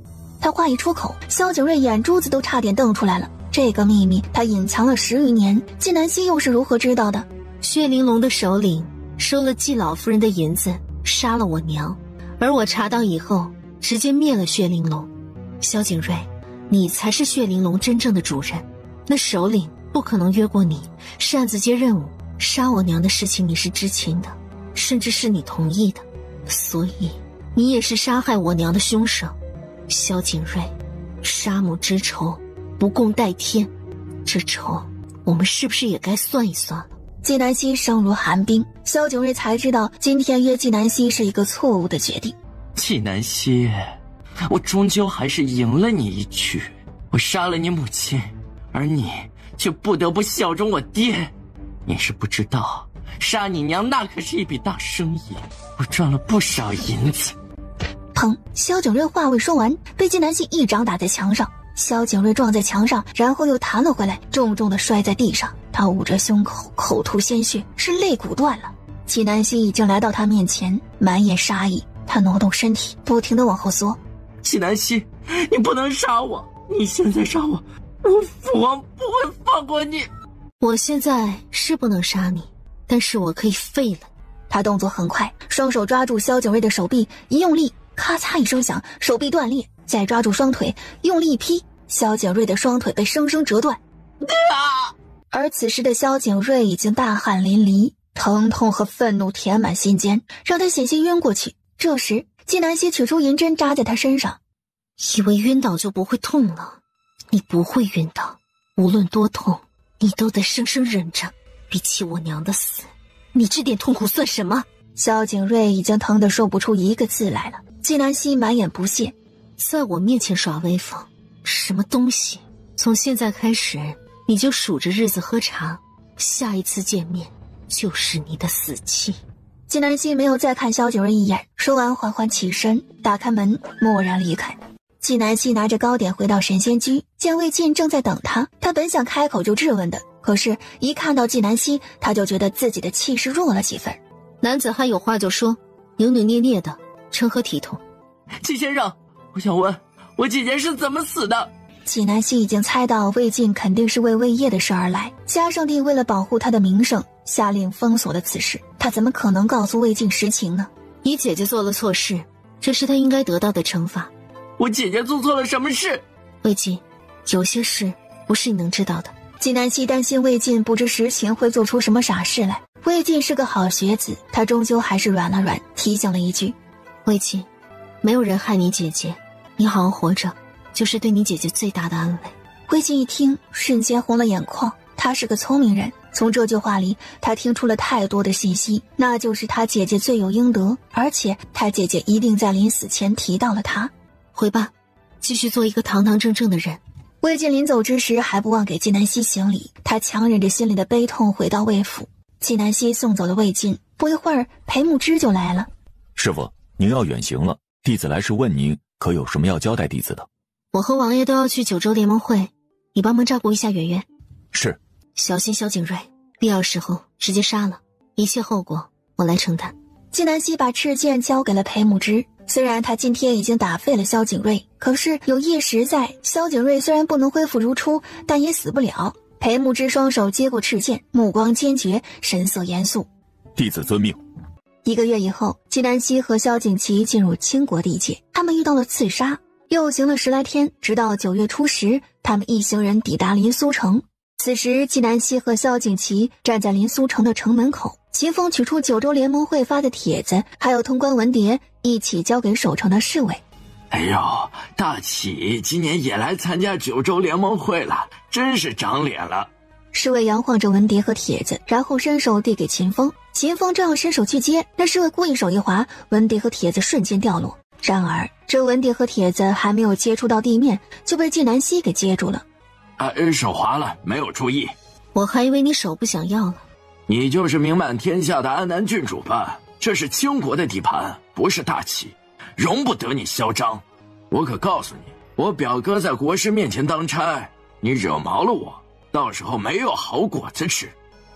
他话一出口，萧景睿眼珠子都差点瞪出来了。这个秘密他隐藏了10余年，纪南希又是如何知道的？血玲珑的首领收了纪老夫人的银子，杀了我娘，而我查到以后，直接灭了血玲珑。萧景睿，你才是血玲珑真正的主人，那首领不可能越过你，擅自接任务，杀我娘的事情你是知情的，甚至是你同意的，所以你也是杀害我娘的凶手。萧景睿，杀母之仇不共戴天，这仇我们是不是也该算一算了？纪南希声如寒冰，萧景睿才知道今天约纪南希是一个错误的决定。纪南希，我终究还是赢了你一局，我杀了你母亲，而你却不得不效忠我爹。你是不知道，杀你娘那可是一笔大生意，我赚了不少银子。砰！萧景睿话未说完，被纪南希一掌打在墙上。萧景睿撞在墙上，然后又弹了回来，重重地摔在地上。他捂着胸口，口吐鲜血，是肋骨断了。纪南希已经来到他面前，满眼杀意。他挪动身体，不停地往后缩。纪南希，你不能杀我！你现在杀我，我父王不会放过你。我现在是不能杀你，但是我可以废了你。他动作很快，双手抓住萧景睿的手臂，一用力，咔嚓一声响，手臂断裂。再抓住双腿，用力一劈，萧景睿的双腿被生生折断。而此时的萧景睿已经大汗淋漓，疼痛和愤怒填满心间，让他险些晕过去。这时纪南希取出银针扎在他身上。以为晕倒就不会痛了？你不会晕倒，无论多痛，你都得生生忍着。比起我娘的死，你这点痛苦算什么？萧景睿已经疼得说不出一个字来了。纪南希满眼不屑，在我面前耍威风，什么东西？从现在开始，你就数着日子喝茶，下一次见面就是你的死期。纪南希没有再看萧景睿一眼，说完缓缓起身，打开门，默然离开。纪南希拿着糕点回到神仙居，见魏晋正在等他，他本想开口就质问的，可是一看到纪南希，他就觉得自己的气势弱了几分。男子汉有话就说，扭扭捏捏的，成何体统？纪先生，我想问，我姐姐是怎么死的？纪南希已经猜到魏晋肯定是为魏烨的事而来，加上帝为了保护他的名声，下令封锁了此事，他怎么可能告诉魏晋实情呢？你姐姐做了错事，这是他应该得到的惩罚。我姐姐做错了什么事？魏晋，有些事不是你能知道的。纪南希担心魏晋不知实情会做出什么傻事来。魏晋是个好学子，他终究还是软了软，提醒了一句：魏晋，没有人害你姐姐，你好好活着，就是对你姐姐最大的安慰。魏晋一听，瞬间红了眼眶。他是个聪明人，从这句话里他听出了太多的信息，那就是他姐姐罪有应得，而且他姐姐一定在临死前提到了他。回吧，继续做一个堂堂正正的人。魏晋临走之时还不忘给纪南希行礼，他强忍着心里的悲痛回到魏府。纪南希送走了魏晋，不一会儿裴木之就来了。师傅，您要远行了，弟子来是问您可有什么要交代弟子的。我和王爷都要去九州联盟会，你帮忙照顾一下圆圆。是。小心萧景睿，必要时候直接杀了，一切后果我来承担。纪南希把赤剑交给了裴木之，虽然他今天已经打废了萧景睿，可是有叶时在，萧景睿虽然不能恢复如初，但也死不了。裴木之双手接过赤剑，目光坚决，神色严肃。弟子遵命。1个月以后，纪南希和萧景琦进入倾国地界，他们遇到了刺杀，又行了10来天，直到9月初10，他们一行人抵达临苏城。此时纪南希和萧景琦站在临苏城的城门口，秦风取出九州联盟会发的帖子，还有通关文牒，一起交给守城的侍卫。哎呦，大启今年也来参加九州联盟会了，真是长脸了。侍卫摇晃着文牒和帖子，然后伸手递给秦风。秦风正要伸手去接，那侍卫故意手一滑，文牒和帖子瞬间掉落。然而这文牒和帖子还没有接触到地面，就被纪南希给接住了。手滑了，没有注意。我还以为你手不想要了。你就是名满天下的安南郡主吧？这是倾国的地盘，不是大齐，容不得你嚣张。我可告诉你，我表哥在国师面前当差，你惹毛了我，到时候没有好果子吃。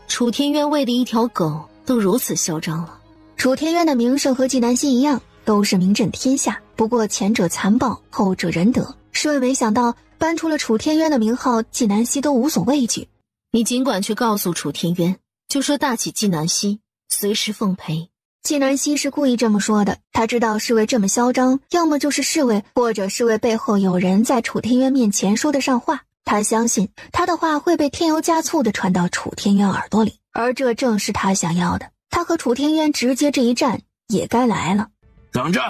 楚天渊为的一条狗都如此嚣张了。楚天渊的名声和纪南希一样，都是名震天下，不过前者残暴，后者仁德。侍卫没想到搬出了楚天渊的名号，纪南希都无所畏惧。你尽管去告诉楚天渊，就说大启纪南希随时奉陪。纪南希是故意这么说的，他知道侍卫这么嚣张，要么就是侍卫，或者侍卫背后有人在楚天渊面前说得上话。他相信他的话会被添油加醋地传到楚天渊耳朵里，而这正是他想要的。他和楚天渊直接这一战也该来了。等着，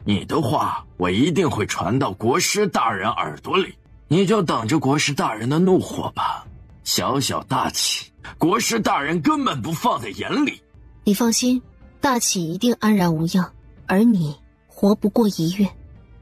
你的话我一定会传到国师大人耳朵里，你就等着国师大人的怒火吧。小小大启，国师大人根本不放在眼里。你放心，大启一定安然无恙，而你活不过1月。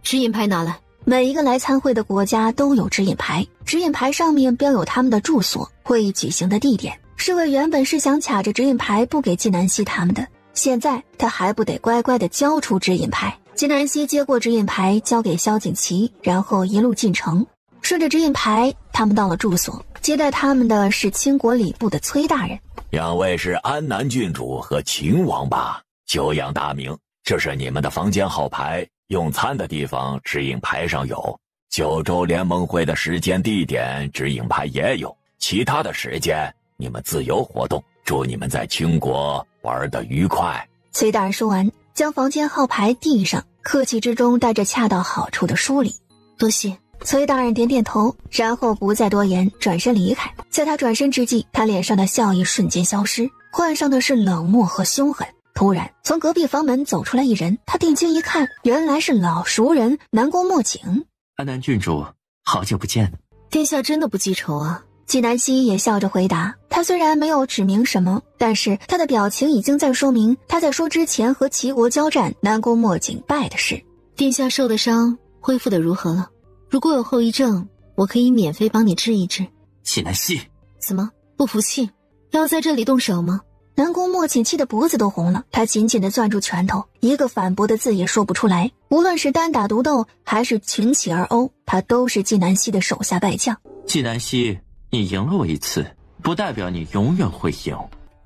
指引牌拿来。每一个来参会的国家都有指引牌，指引牌上面标有他们的住所、会议举行的地点。侍卫原本是想卡着指引牌不给纪南希他们的，现在他还不得乖乖地交出指引牌。纪南希接过指引牌交给萧景琦，然后一路进城。顺着指引牌，他们到了住所，接待他们的是倾国礼部的崔大人。两位是安南郡主和秦王吧？久仰大名，这是你们的房间号牌，用餐的地方指引牌上有，九州联盟会的时间地点指引牌也有，其他的时间你们自由活动，祝你们在倾国玩得愉快。崔大人说完，将房间号牌递上，客气之中带着恰到好处的梳理。多谢。崔大人点点头，然后不再多言，转身离开。在他转身之际，他脸上的笑意瞬间消失，换上的是冷漠和凶狠。突然从隔壁房门走出来一人，他定睛一看，原来是老熟人南宫墨景。安南郡主，好久不见。殿下真的不记仇啊？纪南希也笑着回答，他虽然没有指明什么，但是他的表情已经在说明他在说之前和齐国交战南宫墨景败的事。殿下受的伤恢复的如何了？如果有后遗症，我可以免费帮你治一治。纪南希，怎么不服气？要在这里动手吗？南宫墨景气的脖子都红了，他紧紧地攥住拳头，一个反驳的字也说不出来。无论是单打独斗还是群起而殴，他都是纪南希的手下败将。纪南希，你赢了我一次，不代表你永远会赢。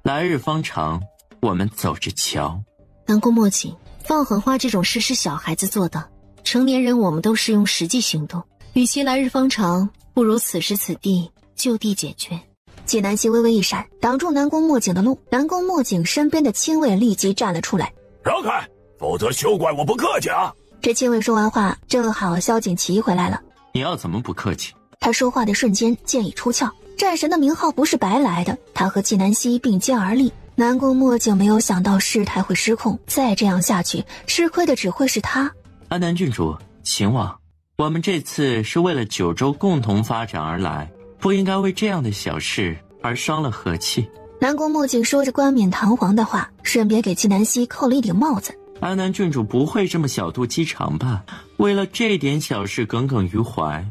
来日方长，我们走着瞧。南宫墨景，放狠话这种事是小孩子做的，成年人我们都是用实际行动，与其来日方长，不如此时此地就地解决。纪南希微微一闪，挡住南宫墨景的路。南宫墨景身边的亲卫立即站了出来。让开！否则休怪我不客气啊！这亲卫说完话，正好萧景琦回来了。你要怎么不客气？他说话的瞬间，剑已出鞘。战神的名号不是白来的，他和纪南希并肩而立。南宫墨镜没有想到事态会失控，再这样下去，吃亏的只会是他。安南郡主，秦王，我们这次是为了九州共同发展而来，不应该为这样的小事而伤了和气。南宫墨镜说着冠冕堂皇的话，顺便给纪南希扣了一顶帽子。安南郡主不会这么小肚鸡肠吧？为了这点小事耿耿于怀？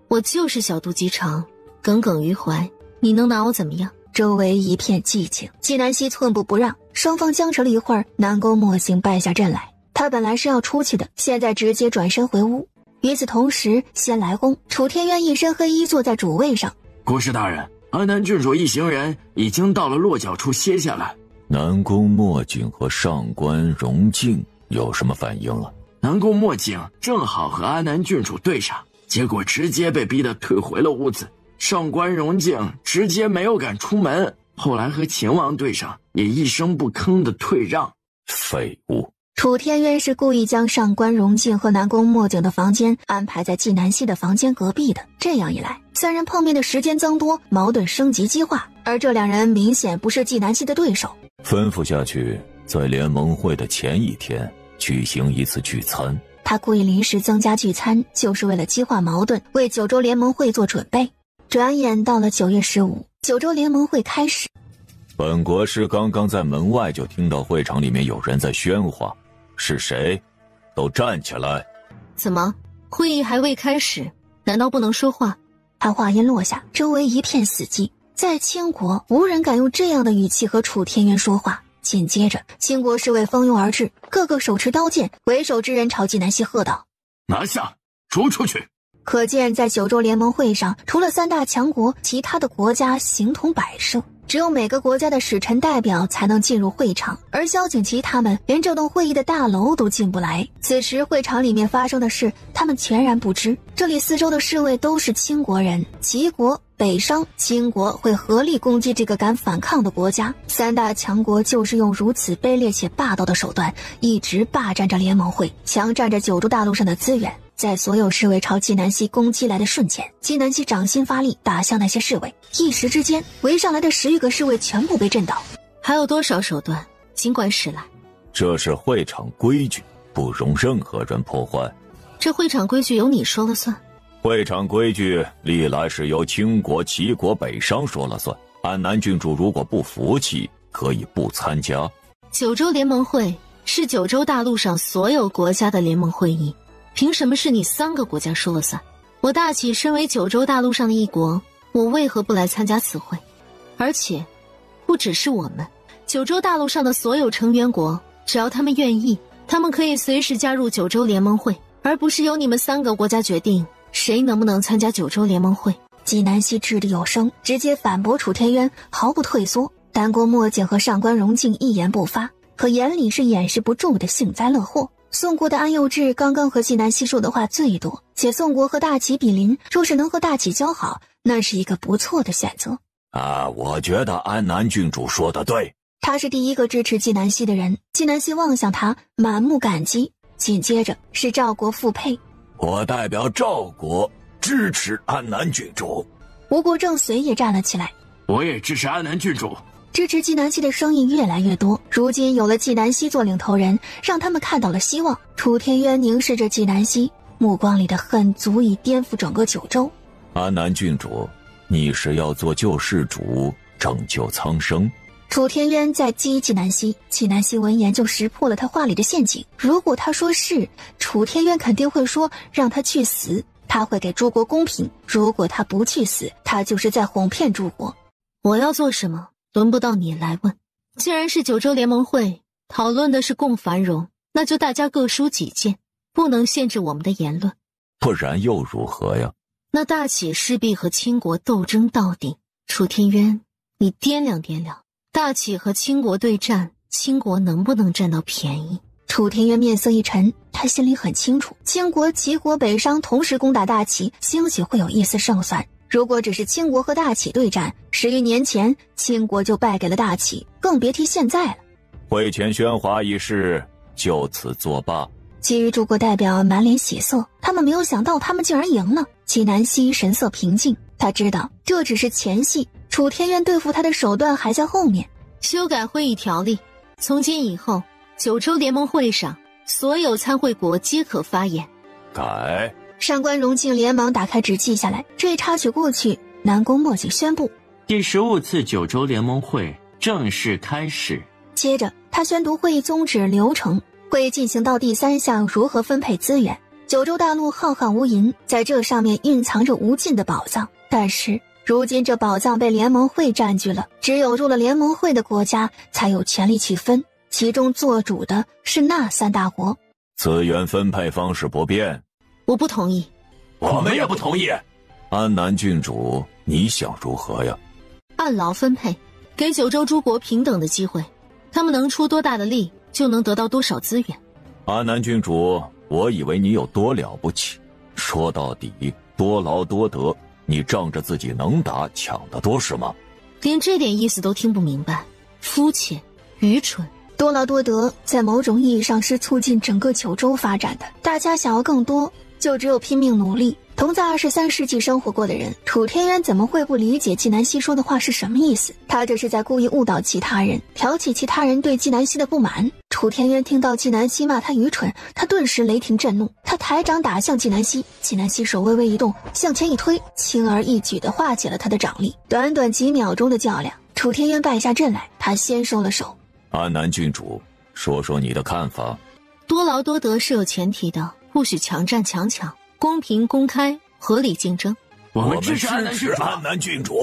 我就是小肚鸡肠，耿耿于怀，你能拿我怎么样？周围一片寂静，纪南希寸步不让，双方僵持了一会儿，南宫墨镜败下阵来。他本来是要出去的，现在直接转身回屋。与此同时，先来宫，楚天渊一身黑衣坐在主位上。国师大人，安南郡主一行人已经到了落脚处歇下来。南宫墨镜和上官荣静有什么反应了？南宫墨镜正好和安南郡主对上，结果直接被逼得退回了屋子。上官荣静直接没有敢出门，后来和秦王对上，也一声不吭的退让。废物！楚天渊是故意将上官荣静和南宫墨镜的房间安排在纪南希的房间隔壁的，这样一来，三人碰面的时间增多，矛盾升级激化，而这两人明显不是纪南希的对手。吩咐下去，在联盟会的前一天举行一次聚餐。他故意临时增加聚餐，就是为了激化矛盾，为九州联盟会做准备。转眼到了9月15，九州联盟会开始。本国师刚刚在门外就听到会场里面有人在喧哗，是谁？都站起来！怎么，会议还未开始，难道不能说话？他话音落下，周围一片死寂。在倾国，无人敢用这样的语气和楚天渊说话。紧接着，倾国侍卫蜂拥而至，个个手持刀剑，为首之人朝纪南希喝道：“拿下，逐出去！”可见，在九州联盟会上，除了3大强国，其他的国家形同摆设。只有每个国家的使臣代表才能进入会场，而萧景琦他们连这栋会议的大楼都进不来。此时会场里面发生的事，他们全然不知。这里4周的侍卫都是倾国人，齐国、北商、倾国会合力攻击这个敢反抗的国家。3大强国就是用如此卑劣且霸道的手段，一直霸占着联盟会，强占着九州大陆上的资源。在所有侍卫朝纪南希攻击来的瞬间，纪南希掌心发力，打向那些侍卫。一时之间，围上来的10余个侍卫全部被震倒。还有多少手段，尽管使来。这是会场规矩，不容任何人破坏。这会场规矩由你说了算？会场规矩历来是由倾国、齐国、北商说了算。安南郡主如果不服气，可以不参加。九州联盟会是九州大陆上所有国家的联盟会议。凭什么是你3个国家说了算？我大启身为九州大陆上的一国，我为何不来参加此会？而且，不只是我们，九州大陆上的所有成员国，只要他们愿意，他们可以随时加入九州联盟会，而不是由你们3个国家决定谁能不能参加九州联盟会。纪南希掷地有声，直接反驳楚天渊，毫不退缩。南宫墨镜和上官荣静一言不发，可眼里是掩饰不住的幸灾乐祸。宋国的安佑志刚刚和纪南希说的话最多，且宋国和大齐比邻，若是能和大齐交好，那是一个不错的选择。我觉得安南郡主说的对。他是第一个支持纪南希的人。纪南希望向他，满目感激。紧接着是赵国傅佩，我代表赵国支持安南郡主。吴国正随也站了起来，我也支持安南郡主。支持纪南希的声音越来越多，如今有了纪南希做领头人，让他们看到了希望。楚天渊凝视着纪南希，目光里的恨足以颠覆整个九州。安南郡主，你是要做救世主，拯救苍生？楚天渊在激纪南希，纪南希闻言就识破了他话里的陷阱。如果他说是，楚天渊肯定会说让他去死，他会给诸国公平。如果他不去死，他就是在哄骗诸国。我要做什么？轮不到你来问。既然是九州联盟会，讨论的是共繁荣，那就大家各抒己见，不能限制我们的言论。不然又如何呀？那大启势必和倾国斗争到底。楚天渊，你掂量掂量，大启和倾国对战，倾国能不能占到便宜？楚天渊面色一沉，他心里很清楚，倾国、齐国、北商同时攻打大齐，兴许会有一丝胜算。如果只是倾国和大齐对战，10余年前倾国就败给了大齐，更别提现在了。会前喧哗一事，就此作罢。其余诸国代表满脸喜色，他们没有想到他们竟然赢了。纪南希神色平静，他知道这只是前戏，楚天渊对付他的手段还在后面。修改会议条例，从今以后九州联盟会上所有参会国皆可发言。改。上官荣静连忙打开纸记下来，这一插曲过去，南宫墨镜宣布第15次九州联盟会正式开始。接着他宣读会议宗旨流程，会议进行到第3项如何分配资源。九州大陆浩瀚无垠，在这上面蕴藏着无尽的宝藏，但是如今这宝藏被联盟会占据了，只有入了联盟会的国家才有权利去分，其中做主的是那3大国。资源分配方式不变。我不同意。我们也不同意。安南郡主，你想如何呀？按劳分配，给九州诸国平等的机会，他们能出多大的力，就能得到多少资源。安南郡主，我以为你有多了不起，说到底多劳多得，你仗着自己能打抢得多是吗？连这点意思都听不明白，肤浅愚蠢。多劳多得在某种意义上是促进整个九州发展的，大家想要更多，就只有拼命努力。同在23世纪生活过的人，楚天渊怎么会不理解纪南希说的话是什么意思？他这是在故意误导其他人，挑起其他人对纪南希的不满。楚天渊听到纪南希骂他愚蠢，他顿时雷霆震怒，他抬掌打向纪南希，纪南希手微微一动，向前一推，轻而易举地化解了他的掌力。短短几秒钟的较量，楚天渊败下阵来，他先收了手。安南郡主，说说你的看法。多劳多得是有前提的，不许强占强抢，公平公开合理竞争。我们支持安南郡主。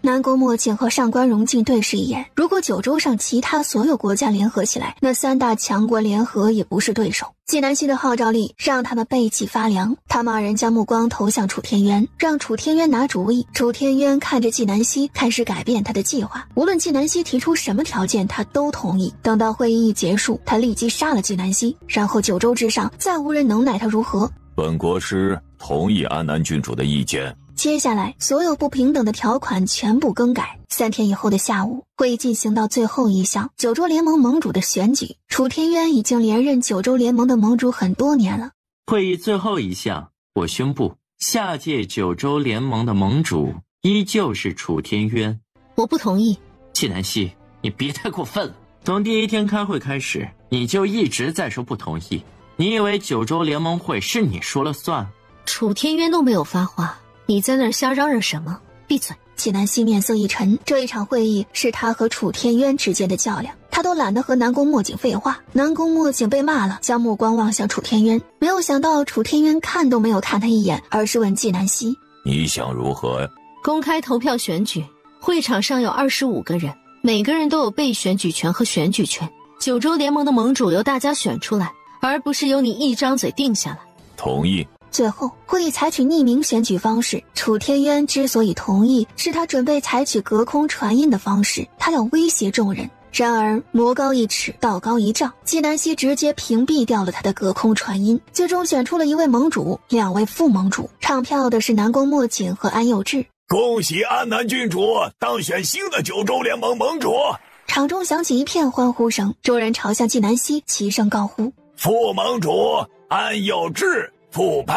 南宫墨镜和上官荣静对视一眼，如果九州上其他所有国家联合起来，那3大强国联合也不是对手。纪南希的号召力让他们背脊发凉，他贸然将目光投向楚天渊，让楚天渊拿主意。楚天渊看着纪南希，开始改变他的计划，无论纪南希提出什么条件，他都同意。等到会议一结束，他立即杀了纪南希，然后九州之上再无人能奈他如何。本国师同意安南郡主的意见。接下来，所有不平等的条款全部更改。3天以后的下午，会议进行到最后一项，九州联盟盟主的选举。楚天渊已经连任九州联盟的盟主很多年了。会议最后一项，我宣布，下届九州联盟的盟主依旧是楚天渊。我不同意。纪南希，你别太过分了。从第1天开会开始，你就一直在说不同意。你以为九州联盟会是你说了算？楚天渊都没有发话，你在那儿瞎嚷嚷什么？闭嘴！纪南希面色一沉，这一场会议是他和楚天渊之间的较量，他都懒得和南宫墨镜废话。南宫墨镜被骂了，将目光望向楚天渊，没有想到楚天渊看都没有看他一眼，而是问纪南希：你想如何呀？公开投票选举，会场上有25个人，每个人都有被选举权和选举权。九州联盟的盟主由大家选出来，而不是由你一张嘴定下来。同意。最后，会议采取匿名选举方式。楚天渊之所以同意，是他准备采取隔空传音的方式，他要威胁众人。然而，魔高一尺，道高一丈，纪南希直接屏蔽掉了他的隔空传音，最终选出了1位盟主，2位副盟主。唱票的是南宫墨镜和安有志。恭喜安南郡主当选新的九州联盟盟主！场中响起一片欢呼声，众人朝向纪南希齐声高呼：副盟主安有志复配。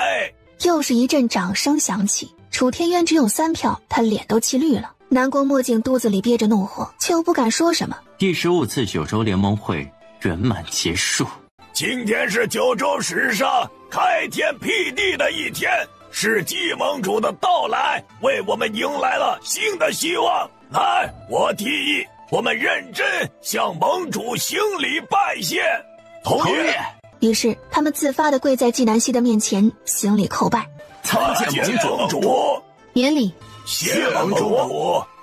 又是一阵掌声响起。楚天渊只有3票，他脸都气绿了。南宫墨镜肚子里憋着怒火，却又不敢说什么。第15次九州联盟会圆满结束。今天是九州史上开天辟地的一天，是纪盟主的到来为我们迎来了新的希望。来，我提议我们认真向盟主行礼拜谢。同意。于是他们自发地跪在纪南希的面前行礼叩拜。参见盟主，免礼。谢盟主。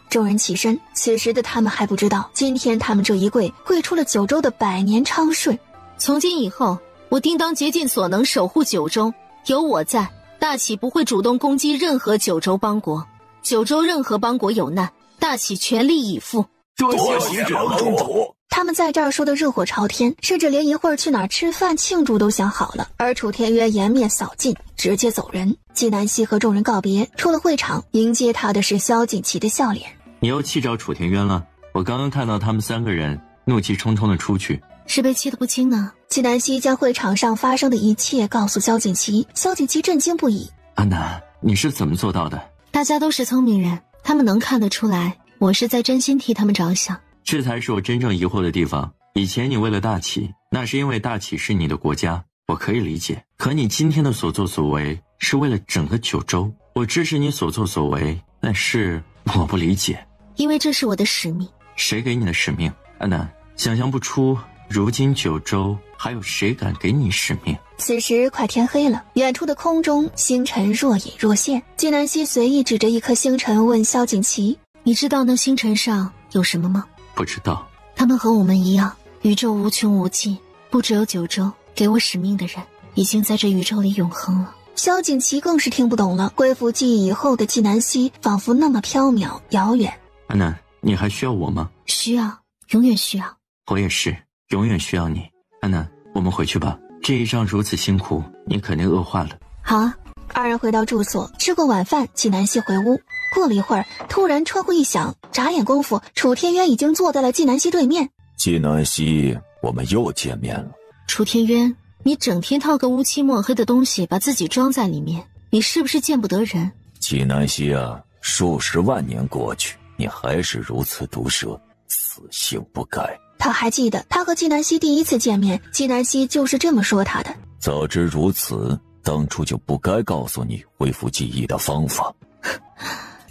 众人起身，此时的他们还不知道，今天他们这一跪，跪出了九州的百年昌顺。从今以后，我定当竭尽所能守护九州，有我在，大启不会主动攻击任何九州邦国。九州任何邦国有难，大启全力以赴。多谢盟主。他们在这儿说的热火朝天，甚至连一会儿去哪儿吃饭庆祝都想好了。而楚天渊颜面扫尽，直接走人。纪南希和众人告别，出了会场，迎接他的是萧锦旗的笑脸。你又气着楚天渊了？我刚刚看到他们3个人怒气冲冲的出去。是被气得不轻呢，纪南希将会场上发生的一切告诉萧景琦，萧景琦震惊不已。安南，你是怎么做到的？大家都是聪明人，他们能看得出来，我是在真心替他们着想。这才是我真正疑惑的地方。以前你为了大齐，那是因为大齐是你的国家，我可以理解。可你今天的所作所为是为了整个九州，我支持你所作所为，但是我不理解。因为这是我的使命。谁给你的使命？安南，想象不出如今九州还有谁敢给你使命。此时快天黑了，远处的空中星辰若隐若现。纪南希随意指着一颗星辰问萧景琦：你知道那星辰上有什么吗？不知道。他们和我们一样，宇宙无穷无尽，不只有九州，给我使命的人已经在这宇宙里永恒了。萧景琦更是听不懂了，恢复记忆以后的纪南希仿佛那么缥缈遥远。安南，你还需要我吗？需要，永远需要。我也是，永远需要你。安南，我们回去吧，这一仗如此辛苦，你肯定饿坏了。好啊。二人回到住所，吃过晚饭，纪南希回屋。过了一会儿，突然窗户一响，眨眼功夫，楚天渊已经坐在了纪南希对面。纪南希，我们又见面了。楚天渊，你整天套个乌漆抹黑的东西，把自己装在里面，你是不是见不得人？纪南希啊，数十万年过去，你还是如此毒舌，死性不改。他还记得他和纪南希第一次见面，纪南希就是这么说他的。早知如此，当初就不该告诉你恢复记忆的方法。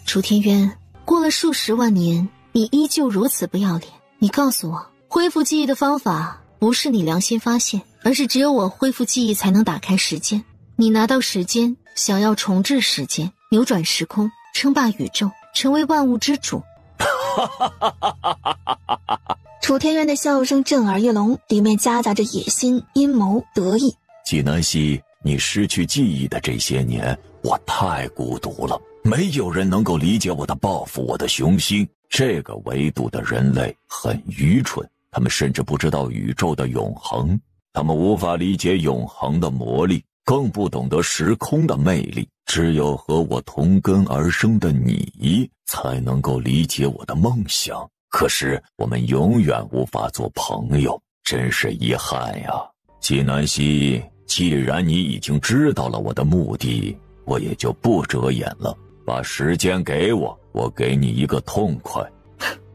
楚天渊，过了数十万年，你依旧如此不要脸。你告诉我，恢复记忆的方法不是你良心发现，而是只有我恢复记忆才能打开时间。你拿到时间，想要重置时间，扭转时空，称霸宇宙，成为万物之主。楚天渊的笑声震耳欲聋，里面夹杂着野心、阴谋、得意。纪南希，你失去记忆的这些年，我太孤独了，没有人能够理解我的抱负，我的雄心。这个维度的人类很愚蠢，他们甚至不知道宇宙的永恒，他们无法理解永恒的魔力，更不懂得时空的魅力。只有和我同根而生的你，才能够理解我的梦想。可是我们永远无法做朋友，真是遗憾呀。纪南希，既然你已经知道了我的目的，我也就不遮掩了。把时间给我，我给你一个痛快。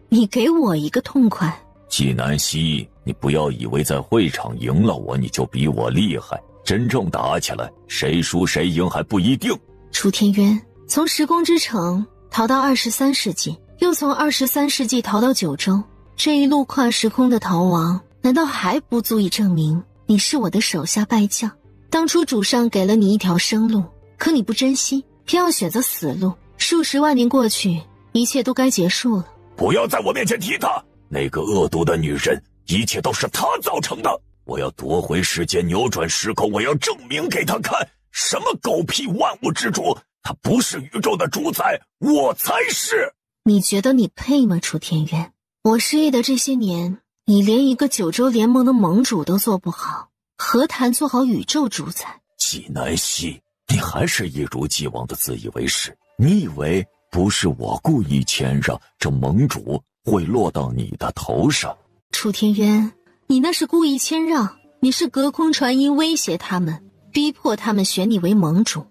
你给我一个痛快？纪南希，你不要以为在会场赢了我，你就比我厉害。真正打起来，谁输谁赢还不一定。楚天渊，从时空之城逃到23世纪，又从23世纪逃到九州，这一路跨时空的逃亡，难道还不足以证明你是我的手下败将？当初主上给了你一条生路，可你不珍惜，偏要选择死路。数十万年过去，一切都该结束了。不要在我面前提她，那个恶毒的女人，一切都是她造成的。我要夺回时间，扭转时空，我要证明给她看，什么狗屁万物之主，她不是宇宙的主宰，我才是。你觉得你配吗，楚天渊？我失忆的这些年，你连一个九州联盟的盟主都做不好，何谈做好宇宙主宰？纪南希，你还是一如既往的自以为是。你以为不是我故意谦让，这盟主会落到你的头上？楚天渊，你那是故意谦让，你是隔空传音威胁他们，逼迫他们选你为盟主。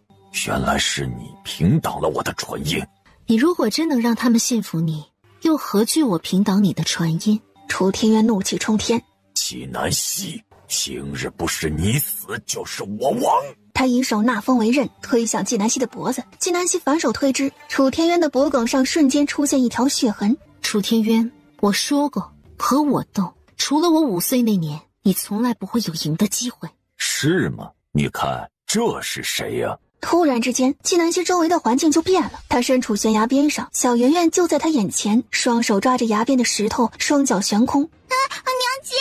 原来是你平挡了我的传音。你如果真能让他们信服你，又何惧我平挡你的传音？楚天渊怒气冲天。纪南希，今日不是你死就是我亡。他以手纳风为刃，推向纪南希的脖子。纪南希反手推之，楚天渊的脖颈上瞬间出现一条血痕。楚天渊，我说过，和我斗，除了我5岁那年，你从来不会有赢的机会。是吗？你看这是谁呀？突然之间，纪南希周围的环境就变了。他身处悬崖边上，小圆圆就在他眼前，双手抓着崖边的石头，双脚悬空。娘亲，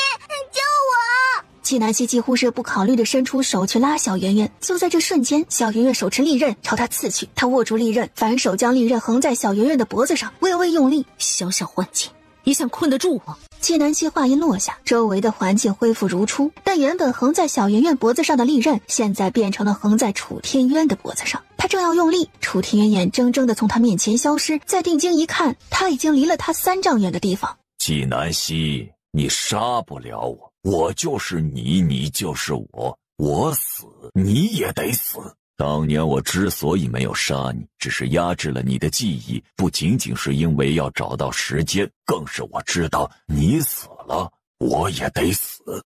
救我！纪南希几乎是不考虑的伸出手去拉小圆圆。就在这瞬间，小圆圆手持利刃朝他刺去，他握住利刃，反手将利刃横在小圆圆的脖子上，微微用力。小小幻境，你想困得住我？纪南希话音落下，周围的环境恢复如初，但原本横在小圆圆脖子上的利刃，现在变成了横在楚天渊的脖子上。他正要用力，楚天渊眼睁睁地从他面前消失，再定睛一看，他已经离了他3丈远的地方。纪南希，你杀不了我，我就是你，你就是我，我死你也得死。当年我之所以没有杀你，只是压制了你的记忆，不仅仅是因为要找到时间，更是我知道你死了，我也得死。